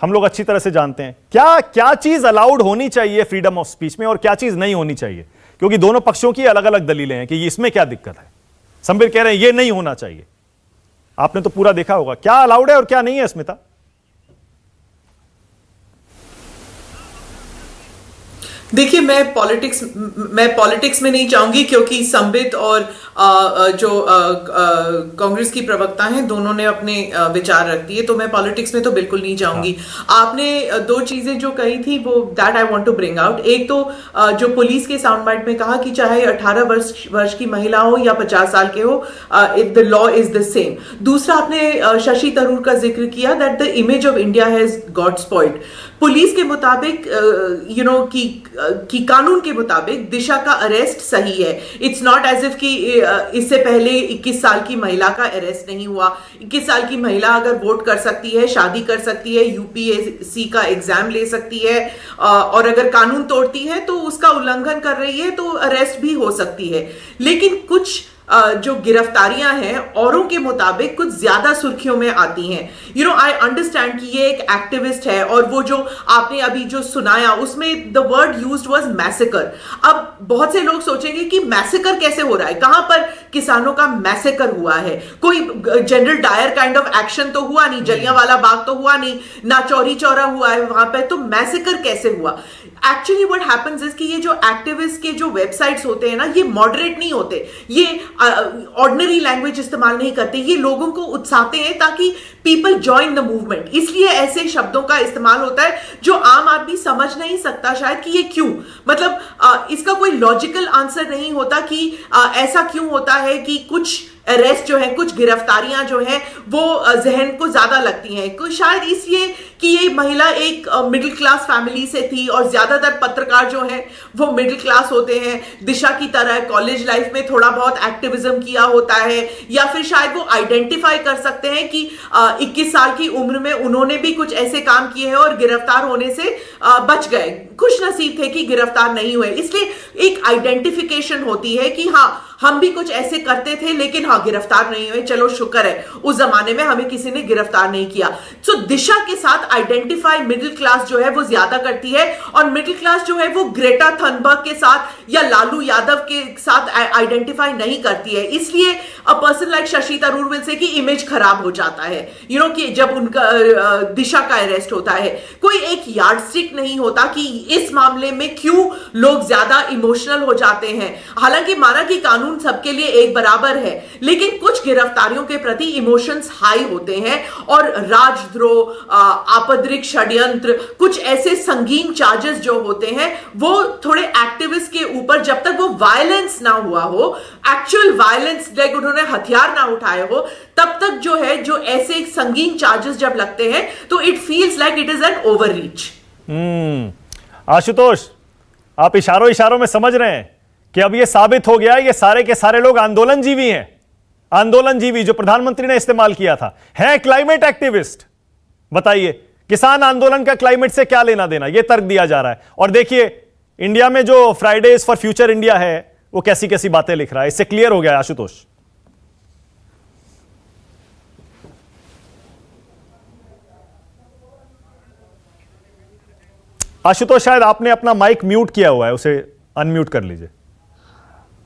हम लोग अच्छी तरह से जानते हैं। क्या चीज अलाउड होनी चाहिए फ्रीडम ऑफ स्पीच में और क्या चीज नहीं होनी चाहिए? क्योंकि दोनों पक्षों की अलग अलग दलीलें हैं कि इसमें क्या दिक्कत है। संबित कह रहे हैं ये नहीं होना चाहिए। आपने तो पूरा देखा होगा, क्या अलाउड है और क्या नहीं है स्मिता? देखिए, मैं पॉलिटिक्स में नहीं जाऊंगी क्योंकि संबित और जो कांग्रेस की प्रवक्ता हैं, दोनों ने अपने विचार रख दिए, तो मैं पॉलिटिक्स में तो बिल्कुल नहीं जाऊंगी। आपने दो चीजें जो कही थी वो that I want to bring out. एक तो जो पुलिस के साउंड बाइट में कहा कि चाहे 18 वर्ष की महिला हो या 50 साल के हो, the law is the same. दूसरा, आपने शशि थरूर का जिक्र किया that the image of India has got spoiled. Police के मुताबिक कि कानून के मुताबिक दिशा का अरेस्ट सही है। इट्स नॉट एज इफ कि इससे पहले 21 साल की महिला का अरेस्ट नहीं हुआ। 21 साल की महिला अगर वोट कर सकती है, शादी कर सकती है, यूपीएससी का एग्जाम ले सकती है, और अगर कानून तोड़ती है तो उसका उल्लंघन कर रही है तो अरेस्ट भी हो सकती है। लेकिन कुछ जो गिरफ्तारियां हैं औरों के मुताबिक कुछ ज्यादा सुर्खियों में आती हैं। आई अंडरस्टैंड कि ये एक एक्टिविस्ट है और वो जो आपने अभी जो सुनाया उसमें the word used was massacre. अब बहुत से लोग सोचेंगे कि मैसेकर कैसे हो रहा है, कहां पर किसानों का मैसेकर हुआ है? कोई general Dyer kind of action तो हुआ नहीं, जलियांवाला बाग तो हुआ नहीं, ना चौरी चौरा हुआ है वहां पर, तो मैसेकर कैसे हुआ? एक्चुअली व्हाट हैपेंस इज कि ये जो एक्टिविस्ट के जो वेबसाइट्स होते हैं ना, ये मॉडरेट नहीं होते, ये ऑर्डिनरी लैंग्वेज इस्तेमाल नहीं करते, ये लोगों को उकसाते हैं ताकि पीपल ज्वाइन द मूवमेंट, इसलिए ऐसे शब्दों का इस्तेमाल होता है जो आम आदमी समझ नहीं सकता शायद कि ये क्यों, मतलब इसका कोई लॉजिकल आंसर नहीं होता कि ऐसा क्यों होता है कि कुछ अरेस्ट जो है, कुछ गिरफ्तारियां जो हैं वो जहन को ज्यादा लगती हैं, कुछ शायद इसलिए कि ये महिला एक मिडिल क्लास फैमिली से थी और ज्यादातर पत्रकार जो हैं वो मिडिल क्लास होते हैं, दिशा की तरह कॉलेज लाइफ में थोड़ा बहुत एक्टिविज्म किया होता है, या फिर शायद वो आइडेंटिफाई कर सकते हैं कि 21 साल की उम्र में उन्होंने भी कुछ ऐसे काम किए हैं और गिरफ्तार होने से बच गए, खुश नसीब थे कि गिरफ्तार नहीं हुए, इसलिए एक आइडेंटिफिकेशन होती है कि हाँ हम भी कुछ ऐसे करते थे लेकिन हाँ गिरफ्तार नहीं हुए, चलो शुक्र है उस जमाने में हमें किसी ने गिरफ्तार नहीं किया। सो दिशा के साथ आइडेंटिफाई मिडिल क्लास जो है वो ज्यादा करती है, और मिडिल क्लास जो है वो ग्रेटा थनबर्ग के साथ या लालू यादव के साथ आइडेंटिफाई नहीं करती है, इसलिए a person like Shashi Tharoor will say कि इमेज खराब हो जाता है, यू नो, कि जब उनका दिशा का अरेस्ट होता है कोई एक यार्डस्टिक नहीं होता कि इस मामले में क्यों लोग ज्यादा इमोशनल हो जाते हैं। हालांकि माना कि कानून सबके लिए एक बराबर है, लेकिन कुछ गिरफ्तारियों के प्रति इमोशंस हाई होते हैं और राजद्रोह, आपद्रिक षड्यंत्र, कुछ ऐसे संगीन चार्जेस जो होते हैं वो थोड़े एक्टिविस्ट के ऊपर, जब तक वो वायलेंस ना हुआ हो, एक्चुअल वायलेंस लाइक उन्होंने हथियार ना उठाए हो, तब तक जो है जो ऐसे संगीन चार्जेस जब लगते हैं तो it feels like it is an overreach. Ashutosh, आप इशारों इशारों में समझ रहे हैं कि अब यह साबित हो गया ये सारे के सारे लोग आंदोलनजीवी हैं, आंदोलनजीवी जो प्रधानमंत्री ने इस्तेमाल किया था, हैं क्लाइमेट एक्टिविस्ट। बताइए किसान आंदोलन का क्लाइमेट से क्या लेना देना, यह तर्क दिया जा रहा है। और देखिए इंडिया में जो फ्राइडेज फॉर फ्यूचर इंडिया है वो कैसी कैसी बातें लिख रहा है, इससे क्लियर हो गया आशुतोष। आशुतोष शायद आपने अपना माइक म्यूट किया हुआ है, उसे अनम्यूट कर लीजिए।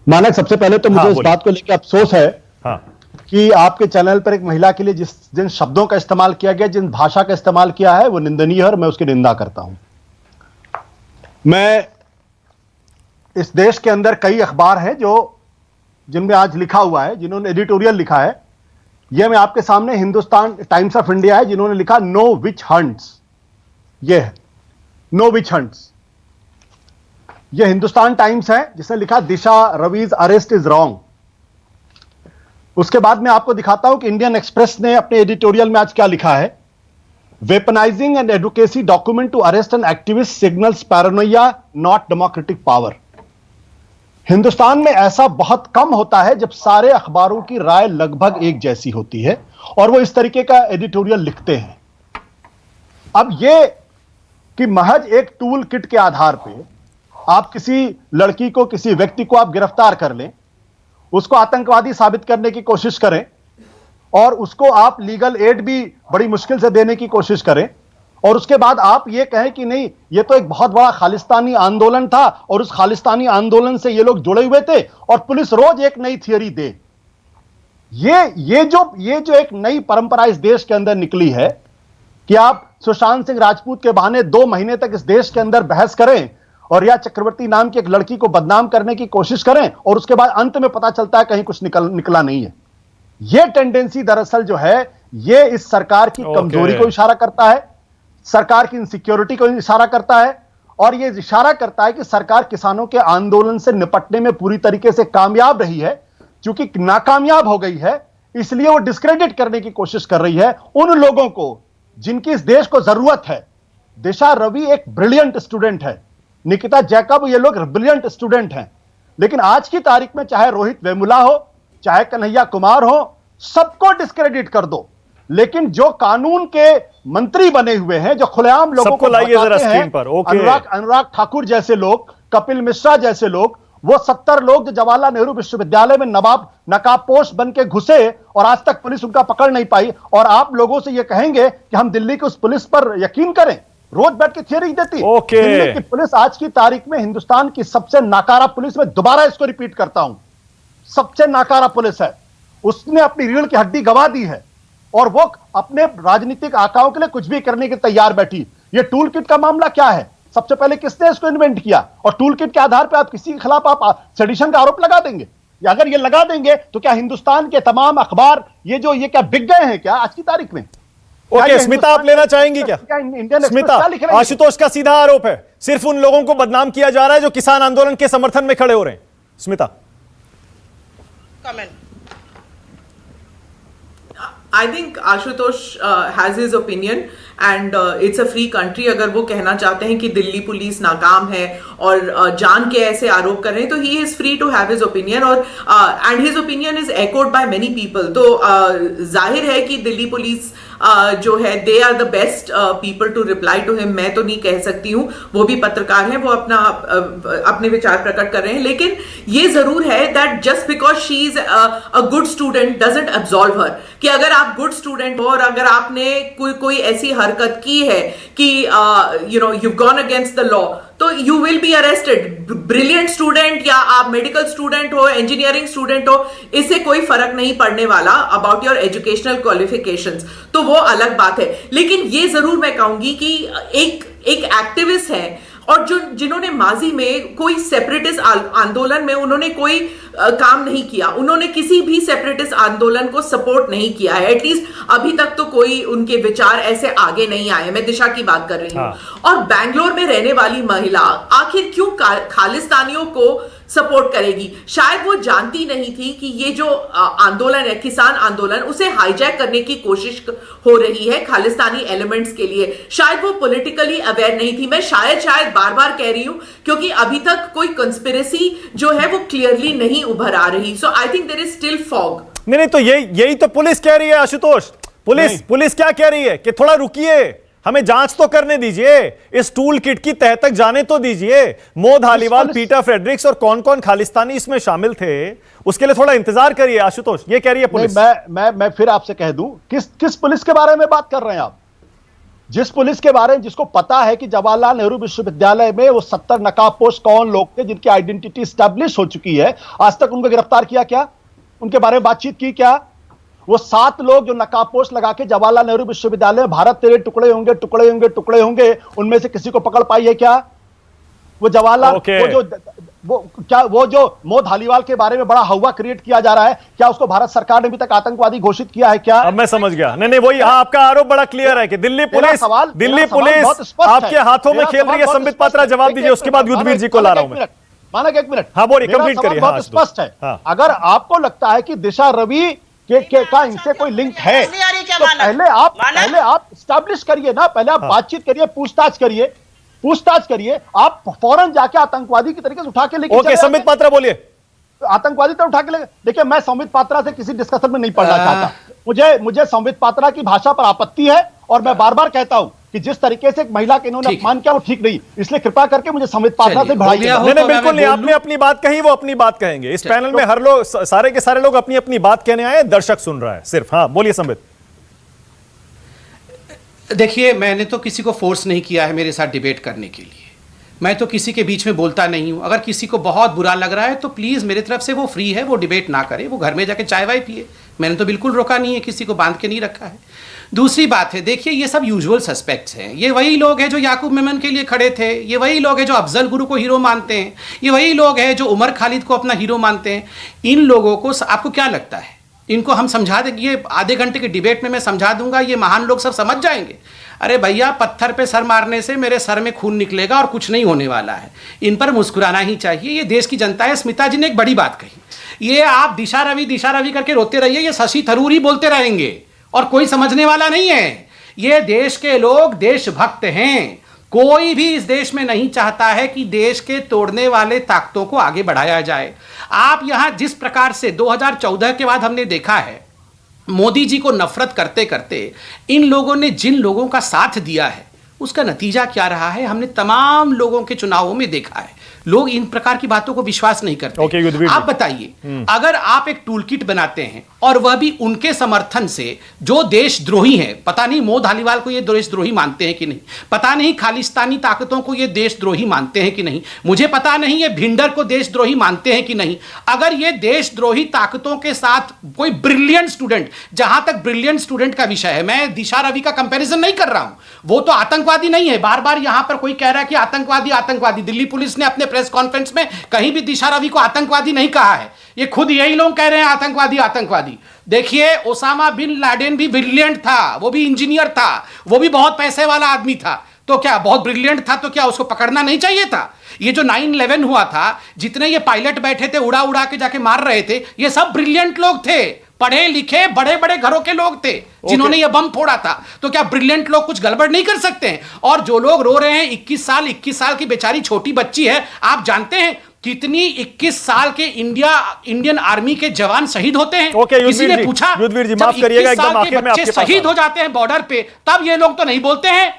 मानक, सबसे पहले तो मुझे इस बात को लेकर अफसोस है कि आपके चैनल पर एक महिला के लिए जिन शब्दों का इस्तेमाल किया गया, जिन भाषा का इस्तेमाल किया है वो निंदनीय है और मैं उसकी निंदा करता हूं। मैं इस देश के अंदर कई अखबार हैं जिनमें आज लिखा हुआ है, जिन्होंने एडिटोरियल लिखा है, यह मैं आपके सामने हिंदुस्तान टाइम्स ऑफ इंडिया है जिन्होंने लिखा नो विच हंट्स, यह है नो विच हंट्स। यह हिंदुस्तान टाइम्स है जिसने लिखा दिशा रवीज अरेस्ट इज रॉन्ग। उसके बाद मैं आपको दिखाता हूं कि इंडियन एक्सप्रेस ने अपने एडिटोरियल में आज क्या लिखा है। Weaponising and advocacy document to arrest an activist signals paranoia not democratic power. Hindustan में ऐसा बहुत कम होता है जब सारे अखबारों की राय लगभग एक जैसी होती है और वो इस तरीके का एडिटोरियल लिखते हैं। अब यह कि महज एक टूल किट के आधार पे आप किसी लड़की को, किसी व्यक्ति को आप गिरफ्तार कर लें, उसको आतंकवादी साबित करने की कोशिश करें और उसको आप लीगल एड भी बड़ी मुश्किल से देने की कोशिश करें, और उसके बाद आप ये कहें कि नहीं ये तो एक बहुत बड़ा खालिस्तानी आंदोलन था और उस खालिस्तानी आंदोलन से ये लोग जुड़े हुए थे और पुलिस रोज एक नई थियरी दे। ये जो एक नई परंपरा इस देश के अंदर निकली है कि आप सुशांत सिंह राजपूत के बहाने 2 महीने तक इस देश के अंदर बहस करें और या चक्रवर्ती नाम की एक लड़की को बदनाम करने की कोशिश करें और उसके बाद अंत में पता चलता है कहीं कुछ निकला नहीं है। यह टेंडेंसी दरअसल जो है यह इस सरकार की कमजोरी को इशारा करता है, सरकार की इनसिक्योरिटी को इशारा करता है, और यह इशारा करता है कि सरकार किसानों के आंदोलन से निपटने में पूरी तरीके से कामयाब रही है। चूंकि नाकामयाब हो गई है इसलिए वो डिस्क्रेडिट करने की कोशिश कर रही है उन लोगों को जिनकी इस देश को जरूरत है। दिशा रवि एक ब्रिलियंट स्टूडेंट है, निकिता जैकब, ये लोग ब्रिलियंट स्टूडेंट हैं, लेकिन आज की तारीख में चाहे रोहित वेमुला हो, चाहे कन्हैया कुमार हो, सबको डिस्क्रेडिट कर दो, लेकिन जो कानून के मंत्री बने हुए हैं, जो खुलेआम लोगों को भड़काते हैं, अनुराग ठाकुर जैसे लोग, कपिल मिश्रा जैसे लोग, वो 70 लोग जो जवाहरलाल नेहरू विश्वविद्यालय में नकाबपोश बन के घुसे और आज तक पुलिस उनका पकड़ नहीं पाई, और आप लोगों से ये कहेंगे कि हम दिल्ली की उस पुलिस पर यकीन करें, रोज बैठ के थियरी देती। दिल्ली की पुलिस आज की तारीख में हिंदुस्तान की सबसे नाकारा पुलिस, में दोबारा इसको रिपीट करता हूं, सबसे नाकारा पुलिस है। उसने अपनी रीढ़ की हड्डी गंवा दी है और वो अपने राजनीतिक आकाओं के लिए कुछ भी करने के तैयार बैठी। ये टूल किट का मामला क्या है? सबसे पहले किसने इसको इन्वेंट किया? और टूल किट के आधार पर आप किसी के खिलाफ आप सेडिशन का आरोप लगा देंगे? या अगर ये लगा देंगे तो क्या हिंदुस्तान के तमाम अखबार ये क्या बिक गए हैं क्या आज की तारीख में? ओके, स्मिता आप लेना चाहेंगी क्या? इंडियन स्मिता, क्या लिख रहे हैं? आशुतोष का सीधा आरोप है सिर्फ उन लोगों को बदनाम किया जा रहा है जो किसान आंदोलन के समर्थन में खड़े हो रहे हैं। Smita, comment. I think Ashutosh has his opinion and it's a free country. अगर वो कहना चाहते हैं कि दिल्ली पुलिस नाकाम है और जान के ऐसे आरोप कर रहे हैं तो he is free to have his opinion और and his opinion is echoed by many people. तो जाहिर है कि दिल्ली पुलिस जो है they are the best people to reply to him. मैं तो नहीं कह सकती हूँ, वो भी पत्रकार हैं, वो अपने विचार प्रकट कर रहे हैं। लेकिन ये जरूर है that just because she is a good student doesn't absolve her, कि अगर आप गुड स्टूडेंट हो और अगर आपने कोई ऐसी हरकत की है कि you've gone against the law तो you will be arrested. Brilliant student या आप मेडिकल स्टूडेंट हो, इंजीनियरिंग स्टूडेंट हो, इससे कोई फर्क नहीं पड़ने वाला अबाउट योर एजुकेशनल क्वालिफिकेशंस, तो वो अलग बात है। लेकिन ये जरूर मैं कहूंगी कि एक एक्टिविस्ट है और जिन्होंने माजी में कोई सेपरेटिस्ट आंदोलन में उन्होंने कोई काम नहीं किया, उन्होंने किसी भी सेपरेटिस्ट आंदोलन को सपोर्ट नहीं किया है, एटलीस्ट अभी तक तो कोई उनके विचार ऐसे आगे नहीं आए। मैं दिशा की बात कर रही हूं। और बैंगलोर में रहने वाली महिला आखिर क्यों खालिस्तानियों को सपोर्ट करेगी? शायद वो जानती नहीं थी कि ये जो आंदोलन है, किसान आंदोलन, उसे हाईजैक करने की कोशिश हो रही है खालिस्तानी एलिमेंट्स के लिए। शायद वो पॉलिटिकली अवेयर नहीं थी। मैं शायद बार बार कह रही हूं क्योंकि अभी तक कोई कंस्पिरेसी जो है वो क्लियरली नहीं उभर आ रही। So I think there is still fog. नहीं तो यही तो पुलिस कह रही है आशुतोष। पुलिस क्या कह रही है कि थोड़ा रुकिए, हमें जांच तो करने दीजिए, इस टूल किट की तह तक जाने तो दीजिए। मो धालीवाल, पीटर फ्रेडरिक्स और कौन कौन खालिस्तानी इसमें शामिल थे, उसके लिए थोड़ा इंतजार करिए। आशुतोष, ये कह रही है पुलिस। मैं फिर आपसे कह दूं, किस पुलिस के बारे में बात कर रहे हैं आप? जिस पुलिस के बारे में जिसको पता है कि जवाहरलाल नेहरू विश्वविद्यालय में वो 70 नकाबपोश कौन लोग थे जिनकी आइडेंटिटी स्टैब्लिश हो चुकी है, आज तक उनको गिरफ्तार किया क्या? उनके बारे में बातचीत की क्या? वो 7 लोग जो नकाबपोश लगा के जवाहरलाल नेहरू विश्वविद्यालय में भारत तेरे टुकड़े होंगे उनमें से किसी को पकड़ पाई है क्या? वो जवाहरलाल वो जो मो धालीवाल के बारे में बड़ा हवा क्रिएट किया जा रहा है, क्या उसको भारत सरकार ने अभी तक आतंकवादी घोषित किया है क्या? अब मैं समझ गया। नहीं वही, आपका आरोप बड़ा क्लियर है कि दिल्ली पुलिस आपके हाथों में खेल रही है। संबित पात्रा जवाब दीजिए, उसके बाद युद्धवीर जी को ला रहा हूं मैं। मानक एक मिनट, हाँ बोलिए, कंप्लीट करिए। बहुत स्पष्ट है। अगर आपको लगता है कि दिशा रवि का इनसे कोई लिंक है तो पहले आप स्टैब्लिश करिए ना, पहले आप बातचीत करिए, पूछताछ करिए। आप फौरन जाके आतंकवादी की तरीके से उठा के लेके ओके, संबित पात्रा बोलिए। आतंकवादी तो उठा के ले। देखिए, मैं संबित पात्रा से किसी डिस्कशन में नहीं पढ़ना चाहता। मुझे संबित पात्रा की भाषा पर आपत्ति है और मैं बार बार कहता हूं कि जिस तरीके से एक महिला के इन्होंने अपमान किया वो ठीक नहीं, इसलिए कृपा करके मुझे संबित पात्रा से बढ़ाइए। नहीं बिल्कुल नहीं, आपने अपनी बात कही, वो अपनी बात कहेंगे। इस पैनल में हर लोग, सारे के सारे लोग अपनी अपनी बात कहने आए, दर्शक सुन रहा है सिर्फ। हाँ बोलिए संबित। देखिए, मैंने तो किसी को फोर्स नहीं किया है मेरे साथ डिबेट करने के लिए। मैं तो किसी के बीच में बोलता नहीं हूं। अगर किसी को बहुत बुरा लग रहा है तो प्लीज़ मेरी तरफ से वो फ्री है, वो डिबेट ना करे, वो घर में जाके चाय वाय पिए। मैंने तो बिल्कुल रोका नहीं है, किसी को बांध के नहीं रखा है। दूसरी बात है, देखिए ये सब यूजुअल सस्पेक्ट्स हैं। ये वही लोग हैं जो याकूब मेमन के लिए खड़े थे, ये वही लोग हैं जो अफजल गुरु को हीरो मानते हैं, ये वही लोग हैं जो उमर खालिद को अपना हीरो मानते हैं। इन लोगों को आपको क्या लगता है इनको हम समझा देंगे? ये आधे घंटे के डिबेट में मैं समझा दूंगा, ये महान लोग सब समझ जाएंगे। अरे भैया, पत्थर पे सर मारने से मेरे सर में खून निकलेगा और कुछ नहीं होने वाला है। इन पर मुस्कुराना ही चाहिए। ये देश की जनता है। स्मिता जी ने एक बड़ी बात कही, ये आप दिशा रवि करके रोते रहिए, ये शशि थरूर ही बोलते रहेंगे और कोई समझने वाला नहीं है। ये देश के लोग देशभक्त हैं। कोई भी इस देश में नहीं चाहता है कि देश के तोड़ने वाले ताकतों को आगे बढ़ाया जाए। आप यहां जिस प्रकार से 2014 के बाद हमने देखा है, मोदी जी को नफरत करते करते इन लोगों ने जिन लोगों का साथ दिया है उसका नतीजा क्या रहा है, हमने तमाम लोगों के चुनावों में देखा है। लोग इन प्रकार की बातों को विश्वास नहीं करते। आप बताइए, अगर आप एक टूल किट बनाते हैं और वह भी उनके समर्थन से जो देशद्रोही हैं। पता नहीं मोह धालीवाल को ये देशद्रोही मानते हैं कि नहीं, पता नहीं खालिस्तानी ताकतों को ये देशद्रोही मानते हैं कि नहीं, मुझे पता नहीं ये भिंडर को देशद्रोही मानते हैं कि नहीं। अगर ये देशद्रोही ताकतों के साथ कोई ब्रिलियंट स्टूडेंट, जहां तक ब्रिलियंट स्टूडेंट का विषय है, मैं दिशा रवि का कंपैरिजन नहीं कर रहा हूं, वो तो आतंकवादी नहीं है। बार बार यहां पर कोई कह रहा है कि आतंकवादी आतंकवादी, दिल्ली पुलिस ने अपने प्रेस कॉन्फ्रेंस में कहीं भी दिशा रवि को आतंकवादी नहीं कहा है, ये खुद यही लोग कह रहे हैं आतंकवादी आतंकवादी। देखिए ओसामा बिन लादेन भी ब्रिलियंट था, वो भी इंजीनियर था, वो भी बहुत पैसे वाला आदमी था, तो क्या बहुत ब्रिलियंट था तो क्या उसको पकड़ना नहीं चाहिए था? ये जो 9/11 हुआ था, जितने ये पायलट बैठे थे उड़ा उड़ा के जाके मार रहे थे, ये सब ब्रिलियंट लोग थे, पढ़े लिखे बड़े बड़े घरों के लोग थे जिन्होंने ये बम फोड़ा था। तो क्या ब्रिलियंट लोग कुछ गड़बड़ नहीं कर सकते हैं? और जो लोग रो रहे हैं 21 साल की बेचारी छोटी बच्ची है, आप जानते हैं कितनी 21 साल के इंडियन आर्मी के जवान शहीद होते हैं? किसी ने पूछा? युद्धवीर जी माफ करिएगा, एकदम आखिर में आपके पास शहीद हो जाते हैं बॉर्डर पे, तब ये लोग तो नहीं बोलते हैं,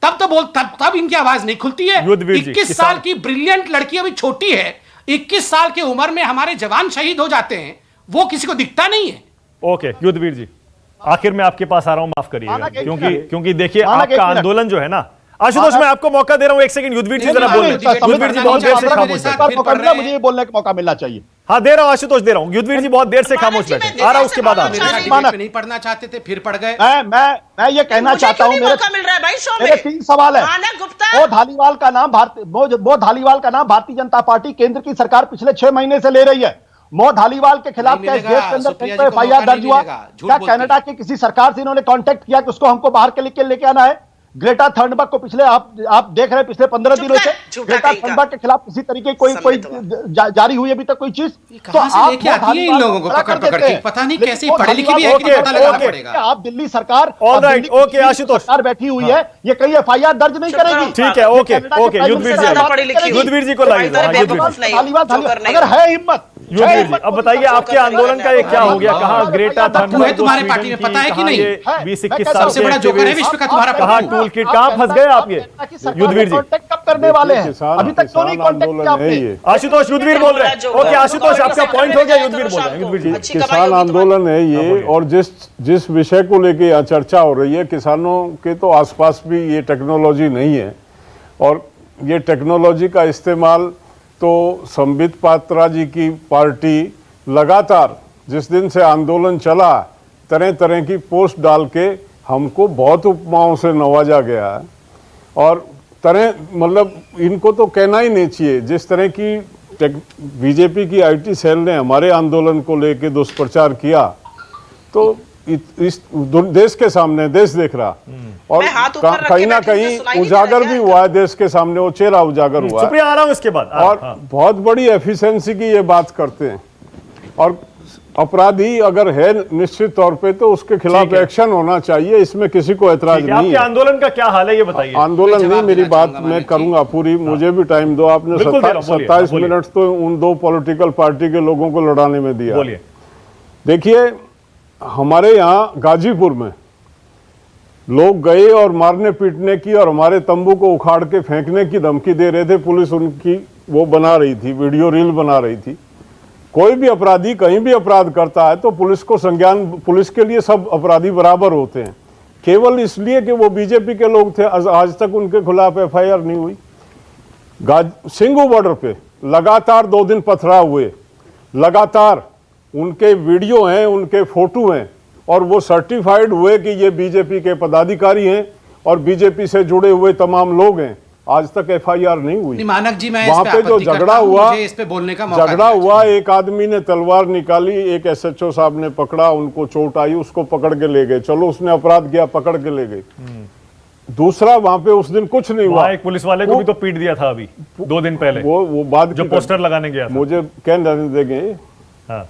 तब इनकी आवाज नहीं खुलती है। 21 साल की ब्रिलियंट लड़की अभी छोटी है, 21 साल की उम्र में हमारे जवान शहीद हो जाते हैं, वो किसी को दिखता नहीं है। ओके युद्धवीर जी, आखिर में आपके पास आ रहा हूं, माफ करिएगा, क्योंकि देखिए आपका आंदोलन जो है ना, आशुतोष मैं आपको मौका दे रहा हूं, एक सेकंड युद्धवीर जी जरा बोल। युद्धवीर जी बहुत देर से खामोश है, मुझे ये बोलने का मौका मिलना चाहिए। हाँ दे रहा हूं आशुतोष, दे रहा हूं। युद्धवीर जी बहुत देर से खामोश बैठे, आ रहा हूं उसके बाद आप नहीं पढ़ना चाहते थे, फिर पढ़ गए। मैं ये कहना चाहता हूं, मेरे 3 सवाल है। वो धालीवाल का नाम भारतीय जनता पार्टी केंद्र की सरकार पिछले 6 महीने से ले रही है। मो धालीवाल के खिलाफ क्या देश के अंदर FIR दर्ज हुआ? क्या कनाडा की किसी सरकार से इन्होंने कांटेक्ट किया कि उसको हमको बाहर के लेके आना है? ग्रेटा थर्नबर्ग को पिछले आप देख रहे हैं पिछले 15 दिनों से ग्रेटा थर्नबर्ग के खिलाफ किसी तरीके कोई जारी हुई अभी तक कोई चीज? तो आप लेके आती है इन लोगों को पकड़ के, पता नहीं कैसी पढ़े लिखी भी है कि पता लगाना पड़ेगा। आप दिल्ली सरकार ओके आशुतोष सरकार बैठी हुई है, ये कहीं FIR दर्ज नहीं करेगी। ठीक है, ओके युद्धवीर जी को लाइए। अगर है हिम्मत, युद्धवीर जी अब बताइए आपके आंदोलन का ये क्या हो गया? कहाँ ग्रेटा थर्नबर्ग तुम्हारे पार्टी में पता है कि नहीं? 20-21 साल सबसे बड़ा जोकर है विश्व का तुम्हारा कहाँ टूल किट, कहाँ फंस गए आप? ये युद्धवीर जी कब करने वाले हैं? अभी तक क्यों नहीं कांटेक्ट किया आपने? आशुतोष युद्धवीर बोल रहे हैं। ओके आशुतोष आपका पॉइंट हो गया, युद्धवीर बोल रहे हैं। युद्धवीर जी किसान आंदोलन है ये, और जिस विषय को लेके यहाँ चर्चा हो रही है, किसानों के तो आसपास भी ये टेक्नोलॉजी नहीं है, और ये टेक्नोलॉजी का इस्तेमाल तो संबित पात्रा जी की पार्टी लगातार जिस दिन से आंदोलन चला तरह तरह की पोस्ट डाल के हमको बहुत उपमाओं से नवाजा गया है, और तरह मतलब इनको तो कहना ही नहीं चाहिए जिस तरह की बीजेपी की IT सेल ने हमारे आंदोलन को लेके दुष्प्रचार किया, तो इस देश के सामने देश देख रहा, और कहीं ना कहीं उजागर भी हुआ है देश के सामने, वो चेहरा उजागर हुआ है। शुक्रिया, आ रहा हूं इसके बाद। और बहुत बड़ी एफिशिएंसी की ये बात करते हैं, और अपराधी अगर है निश्चित तौर पे तो उसके खिलाफ एक्शन होना चाहिए, इसमें किसी को ऐतराज नहीं है। आपके आंदोलन का क्या हाल है ये बताइए। आंदोलन नहीं, मेरी बात मैं करूंगा पूरी, मुझे भी टाइम दो। आपने 27 मिनट तो उन 2 पॉलिटिकल पार्टी के लोगों को लड़ाने में दिया। देखिए हमारे यहाँ गाजीपुर में लोग गए और मारने पीटने की और हमारे तंबू को उखाड़ के फेंकने की धमकी दे रहे थे। पुलिस उनकी वो बना रही थी, वीडियो रील बना रही थी। कोई भी अपराधी कहीं भी अपराध करता है तो पुलिस को संज्ञान, पुलिस के लिए सब अपराधी बराबर होते हैं। केवल इसलिए कि वो बीजेपी के लोग थे आज तक उनके खिलाफ FIR नहीं हुई। सिंगू बॉर्डर पे लगातार 2 दिन पथराव हुए, लगातार उनके वीडियो हैं, उनके फोटो हैं, और वो सर्टिफाइड हुए कि ये बीजेपी के पदाधिकारी हैं और बीजेपी से जुड़े हुए तमाम लोग हैं। आज तक FIR नहीं हुई। मानक जी मैं वहां पे जो झगड़ा हुआ, इस पे बोलने का मौका झगड़ा हुआ, एक आदमी ने तलवार निकाली, एक SHO साहब ने पकड़ा, उनको चोट आई, उसको पकड़ के ले गए। चलो उसने अपराध किया, पकड़ के ले गए। दूसरा वहां पे उस दिन कुछ नहीं हुआ। एक पुलिस वाले को भी तो पीट दिया था अभी 2 दिन पहले, वो बाद जो पोस्टर लगाने गया था। मुझे कहने देंगे, हाँ।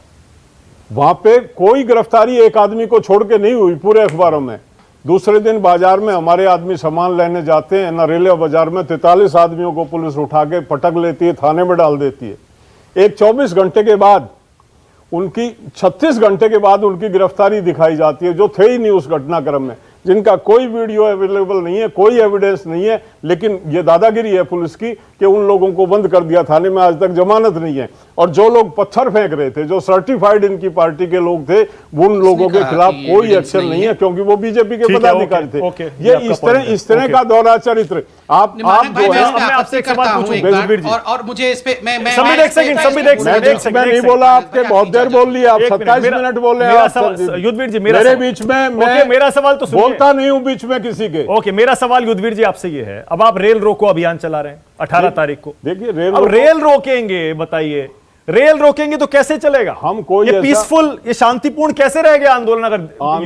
वहां पे कोई गिरफ्तारी एक आदमी को छोड़ के नहीं हुई पूरे अखबारों में। दूसरे दिन बाजार में हमारे आदमी सामान लेने जाते हैं, नरेला बाजार में 43 आदमियों को पुलिस उठा के पटक लेती है, थाने में डाल देती है। एक 24 घंटे के बाद उनकी 36 घंटे के बाद उनकी गिरफ्तारी दिखाई जाती है, जो थे ही नहीं उस घटनाक्रम में, जिनका कोई वीडियो अवेलेबल नहीं है, कोई एविडेंस नहीं है। लेकिन ये दादागिरी है पुलिस की कि उन लोगों को बंद कर दिया थाने में, आज तक जमानत नहीं है। और जो लोग पत्थर फेंक रहे थे, जो सर्टिफाइड इनकी पार्टी के लोग थे, उन लोगों के खिलाफ कोई एक्शन नहीं है, क्योंकि वो बीजेपी के पदाधिकारी थे। ये इस तरह का दोहरा चरित्र आप जो है। आपसे एक सवाल पूछूं और मुझे इस पे मैं नहीं बोला, आपके बहुत देर बोल लिया, आप 27 मिनट बोले। युद्धवीर जी मेरे बीच में मैं मेरा सवाल तो बोलता नहीं हूं बीच में किसी के। ओके, मेरा सवाल युद्धवीर जी आपसे ये है, अब आप रेल रोको अभियान चला रहे हैं 18 तारीख को। देखिए रेल रोकेंगे, बताइए रेल रोकेंगे तो कैसे चलेगा? हम कोई ये पीसफुल, ये शांतिपूर्ण कैसे रहेगा आंदोलन अगर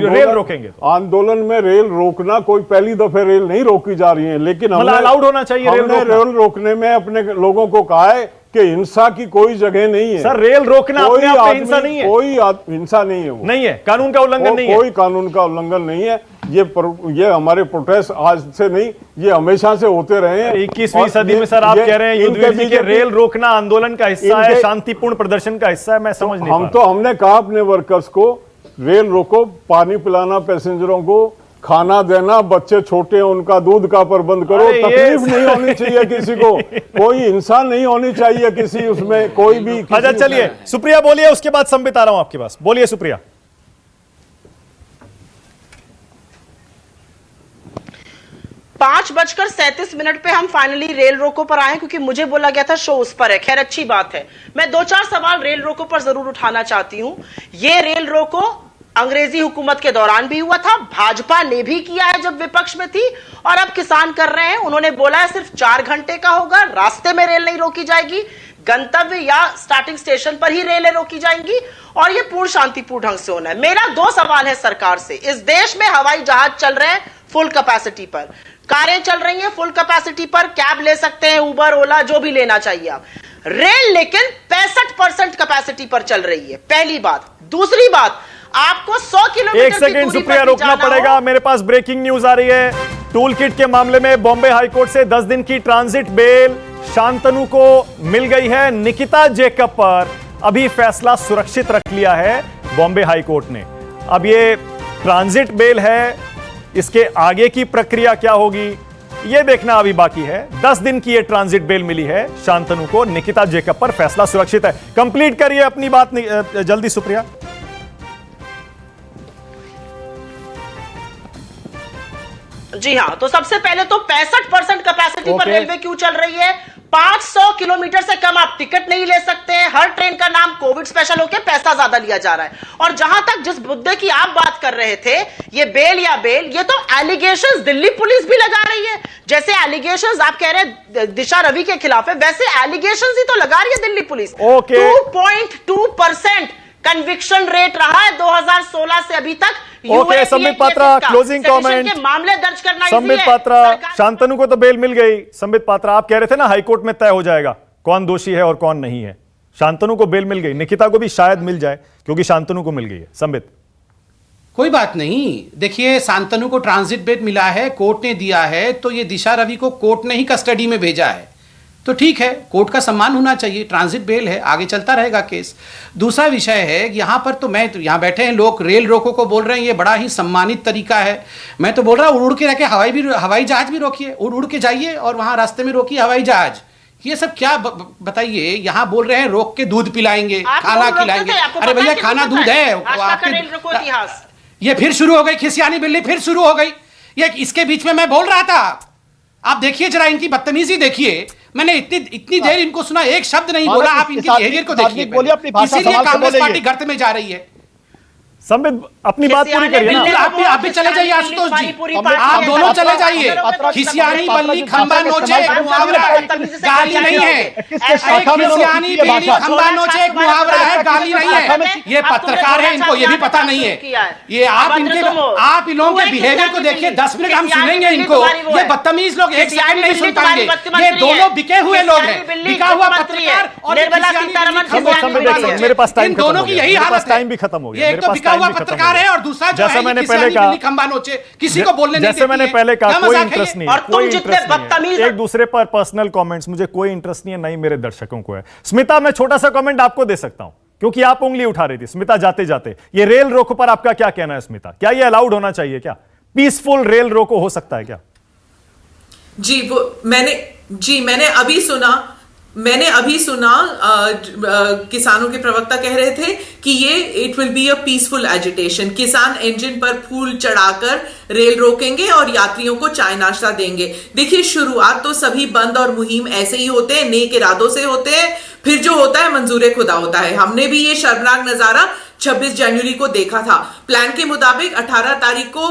रेल रोकेंगे? आंदोलन में रेल रोकना कोई पहली दफे रेल नहीं रोकी जा रही है, लेकिन अलाउड होना चाहिए रेल रोकने में अपने लोगों को कहा है कि हिंसा की कोई जगह नहीं है। सर, रेल रोकना अपने आप में हिंसा नहीं है, कोई हिंसा नहीं है, वो नहीं है, कानून का उल्लंघन नहीं है, कोई कानून का उल्लंघन नहीं है। ये हमारे प्रोटेस्ट आज से नहीं, ये हमेशा से होते रहे हैं। 21वीं सदी में सर आप कह रहे हैं युद्धवीर जी के रेल रोकना आंदोलन का हिस्सा है, शांतिपूर्ण प्रदर्शन का हिस्सा है, मैं समझ नहीं पा रहा। हमने कहा अपने वर्कर्स को रेल रोको, पानी पिलाना पैसेंजरों को, खाना देना, बच्चे छोटे हैं उनका दूध का प्रबंध करो, तकलीफ नहीं होनी चाहिए किसी को, कोई हिंसा नहीं होनी चाहिए किसी उसमें कोई भी। अच्छा चलिए सुप्रिया बोलिए, उसके बाद संबित आ रहा हूं आपके पास। बोलिए सुप्रिया। 5:37 पे हम फाइनली रेल रोको पर आए, क्योंकि मुझे बोला गया था शो उस पर है। खैर अच्छी बात है। मैं 2-4 सवाल रेल रोको पर जरूर उठाना चाहती हूं। ये रेल रोको अंग्रेजी हुकूमत के दौरान भी हुआ था, भाजपा ने भी किया है जब विपक्ष में थी, और अब किसान कर रहे हैं। उन्होंने बोला है सिर्फ 4 घंटे का होगा, रास्ते में रेल नहीं रोकी जाएगी, गंतव्य या स्टार्टिंग स्टेशन पर ही रेलें रोकी जाएंगी, और यह पूर्ण शांतिपूर्ण ढंग से होना है। मेरा 2 सवाल है सरकार से। इस देश में हवाई जहाज चल रहे हैं फुल कैपेसिटी पर, कारें चल रही हैं फुल कैपेसिटी पर, कैब ले सकते हैं, उबर ओला जो भी लेना चाहिए आप। रेल लेकिन 65% कैपेसिटी पर चल रही है, पहली बात। दूसरी बात, आपको 100 किलोमीटर एक सेकंड सुप्रिया, रोकना पड़ेगा, मेरे पास ब्रेकिंग न्यूज आ रही है। टूल किट के मामले में बॉम्बे हाईकोर्ट से 10 दिन की ट्रांजिट बेल शांतनु को मिल गई है। निकिता जेकब पर अभी फैसला सुरक्षित रख लिया है बॉम्बे हाईकोर्ट ने। अब ये ट्रांजिट बेल है, इसके आगे की प्रक्रिया क्या होगी यह देखना अभी बाकी है। 10 दिन की यह ट्रांजिट बेल मिली है शांतनु को, निकिता जेकब पर फैसला सुरक्षित है। कंप्लीट करिए अपनी बात जल्दी सुप्रिया। जी हां, तो सबसे पहले तो 65% कैपेसिटी पर रेलवे क्यों चल रही है? 500 किलोमीटर से कम आप टिकट नहीं ले सकते हैं। हर ट्रेन का नाम कोविड स्पेशल होके पैसा ज्यादा लिया जा रहा है। और जहां तक जिस मुद्दे की आप बात कर रहे थे, ये बेल या बेल, ये तो एलिगेशंस दिल्ली पुलिस भी लगा रही है। जैसे एलिगेशंस आप कह रहे हैं दिशा रवि के खिलाफ है, वैसे एलिगेशंस ही तो लगा रही है दिल्ली पुलिस। 2.2% कन्विक्शन रेट रहा है 2016 से अभी तक। Okay, Sambit Patra closing comment. मामले दर्ज करना संबित पात्रा, शांतनु को तो बेल मिल गई। संबित पात्रा, आप कह रहे थे ना हाईकोर्ट में तय हो जाएगा कौन दोषी है और कौन नहीं है। शांतनु को बेल मिल गई, निकिता को भी शायद मिल जाए क्योंकि शांतनु को मिल गई है। संबित, कोई बात नहीं, देखिए शांतनु को ट्रांजिट बेल मिला है, कोर्ट ने दिया है, तो ये दिशा रवि को कोर्ट ने ही कस्टडी में भेजा है, तो ठीक है, कोर्ट का सम्मान होना चाहिए। ट्रांजिट बेल है, आगे चलता रहेगा केस। दूसरा विषय है, यहां पर तो यहां बैठे हैं लोग रेल रोको को बोल रहे हैं, ये बड़ा ही सम्मानित तरीका है। मैं तो बोल रहा हूं उड़ के रह के हवाई जहाज भी रोकिए, उड़ के जाइए और वहां रास्ते में रोकिए हवाई जहाज। ये सब क्या बताइए, यहां बोल रहे हैं रोक के दूध पिलाएंगे, खाना खिलाएंगे। अरे भैया, खाना दूध है। ये फिर शुरू हो गई खिसियानी बिल्ली, फिर शुरू हो गई। ये इसके बीच में मैं बोल रहा था, आप देखिए जरा इनकी बदतमीजी देखिए। मैंने इतनी देर इनको सुना, एक शब्द नहीं बोला। आप इनके बिहेवियर को देखिए। इसीलिए कांग्रेस पार्टी गर्त में जा रही है। संबित, अपनी बात पूरी करिए ना। आप भी चले जाइए आशुतोष जी, आप दोनों चले जाइए। खिसियानी बल्ली खंबा नोचे एक मुहावरा है, गाली नहीं है। खिसियानी बेली खंबा नोचे एक मुहावरा है, गाली नहीं है। ये पत्रकार है, इनको ये भी पता नहीं है। ये आप इन लोगों के बिहेवियर को देखिए। 10 मिनट हम सुनेंगे इनको, ये बदतमीज लोग 1 सेकंड नहीं सुन पाएंगे। ये दोनों बिके हुए लोग हैं, बिका हुआ पत्रकार और मेरे पास टाइम, दोनों की यही हालत है। टाइम भी खत्म हो गया। हुआ पत्रकार है और दूसरा जो है मैंने पहले कहा, खंबा नोचे, किसी को बोलने नहीं देती है। जैसे मैंने पहले कहा, कोई इंटरेस्ट नहीं, और तुम जितने बदतमीज एक दूसरे पर पर्सनल कमेंट्स, मुझे कोई इंटरेस्ट नहीं है, नहीं मेरे दर्शकों को है। स्मिता, मैं छोटा सा कमेंट आपको दे सकता हूं क्योंकि आप उंगली उठा रही थी स्मिता जाते जाते। ये रेल रोको पर आपका क्या कहना है स्मिता? क्या ये अलाउड होना चाहिए? क्या पीसफुल रेल रोको हो सकता है क्या? जी, मैंने अभी सुना। मैंने अभी सुना किसानों के प्रवक्ता कह रहे थे कि ये it will be a peaceful agitation. किसान इंजन पर फूल चढ़ाकर रेल रोकेंगे और यात्रियों को चाय नाश्ता देंगे। देखिए, शुरुआत तो सभी बंद और मुहिम ऐसे ही होते हैं, नेक इरादों से होते हैं, फिर जो होता है मंजूर खुदा होता है। हमने भी ये शर्मनाक नजारा 26 जनवरी को देखा था। प्लान के मुताबिक 18 तारीख को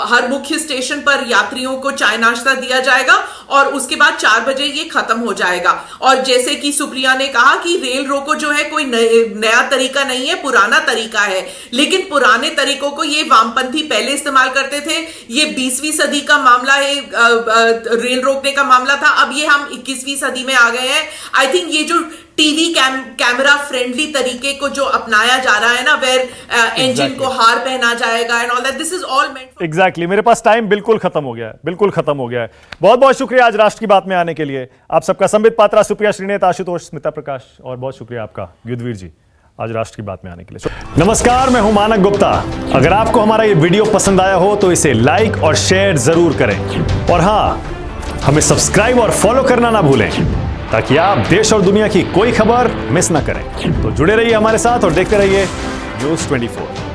हर मुख्य स्टेशन पर यात्रियों को चाय नाश्ता दिया जाएगा और उसके बाद 4 बजे ये खत्म हो जाएगा। और जैसे कि सुप्रिया ने कहा कि रेल रोको जो है कोई नया तरीका नहीं है, पुराना तरीका है। लेकिन पुराने तरीकों को ये वामपंथी पहले इस्तेमाल करते थे। ये 20वीं सदी का मामला है, रेल रोकने का मामला था। अब ये हम 21वीं सदी में आ गए हैं। आई थिंक ये जो टीवी कैमरा फ्रेंडली तरीके को जो अपनाया जा रहा है ना, वेयर इंजन को हार पहना जाएगा and all that, this is all meant. Exactly, मेरे पास टाइम बिल्कुल खत्म हो गया है, बिल्कुल खत्म हो गया है। बहुत बहुत शुक्रिया आज राष्ट्र की बात में आने के लिए आप सबका। संबित पात्रा, सुप्रिया श्रीनेत, आशुतोष, स्मिता प्रकाश, और बहुत शुक्रिया आपका युद्धवीर जी आज राष्ट्र की बात में आने के लिए। नमस्कार, मैं हूं मानक गुप्ता। अगर आपको हमारा ये वीडियो पसंद आया हो तो इसे लाइक और शेयर जरूर करें, और हां, हमें सब्सक्राइब और फॉलो करना ना भूलें ताकि आप देश और दुनिया की कोई खबर मिस ना करें। तो जुड़े रहिए हमारे साथ और देखते रहिए News 24।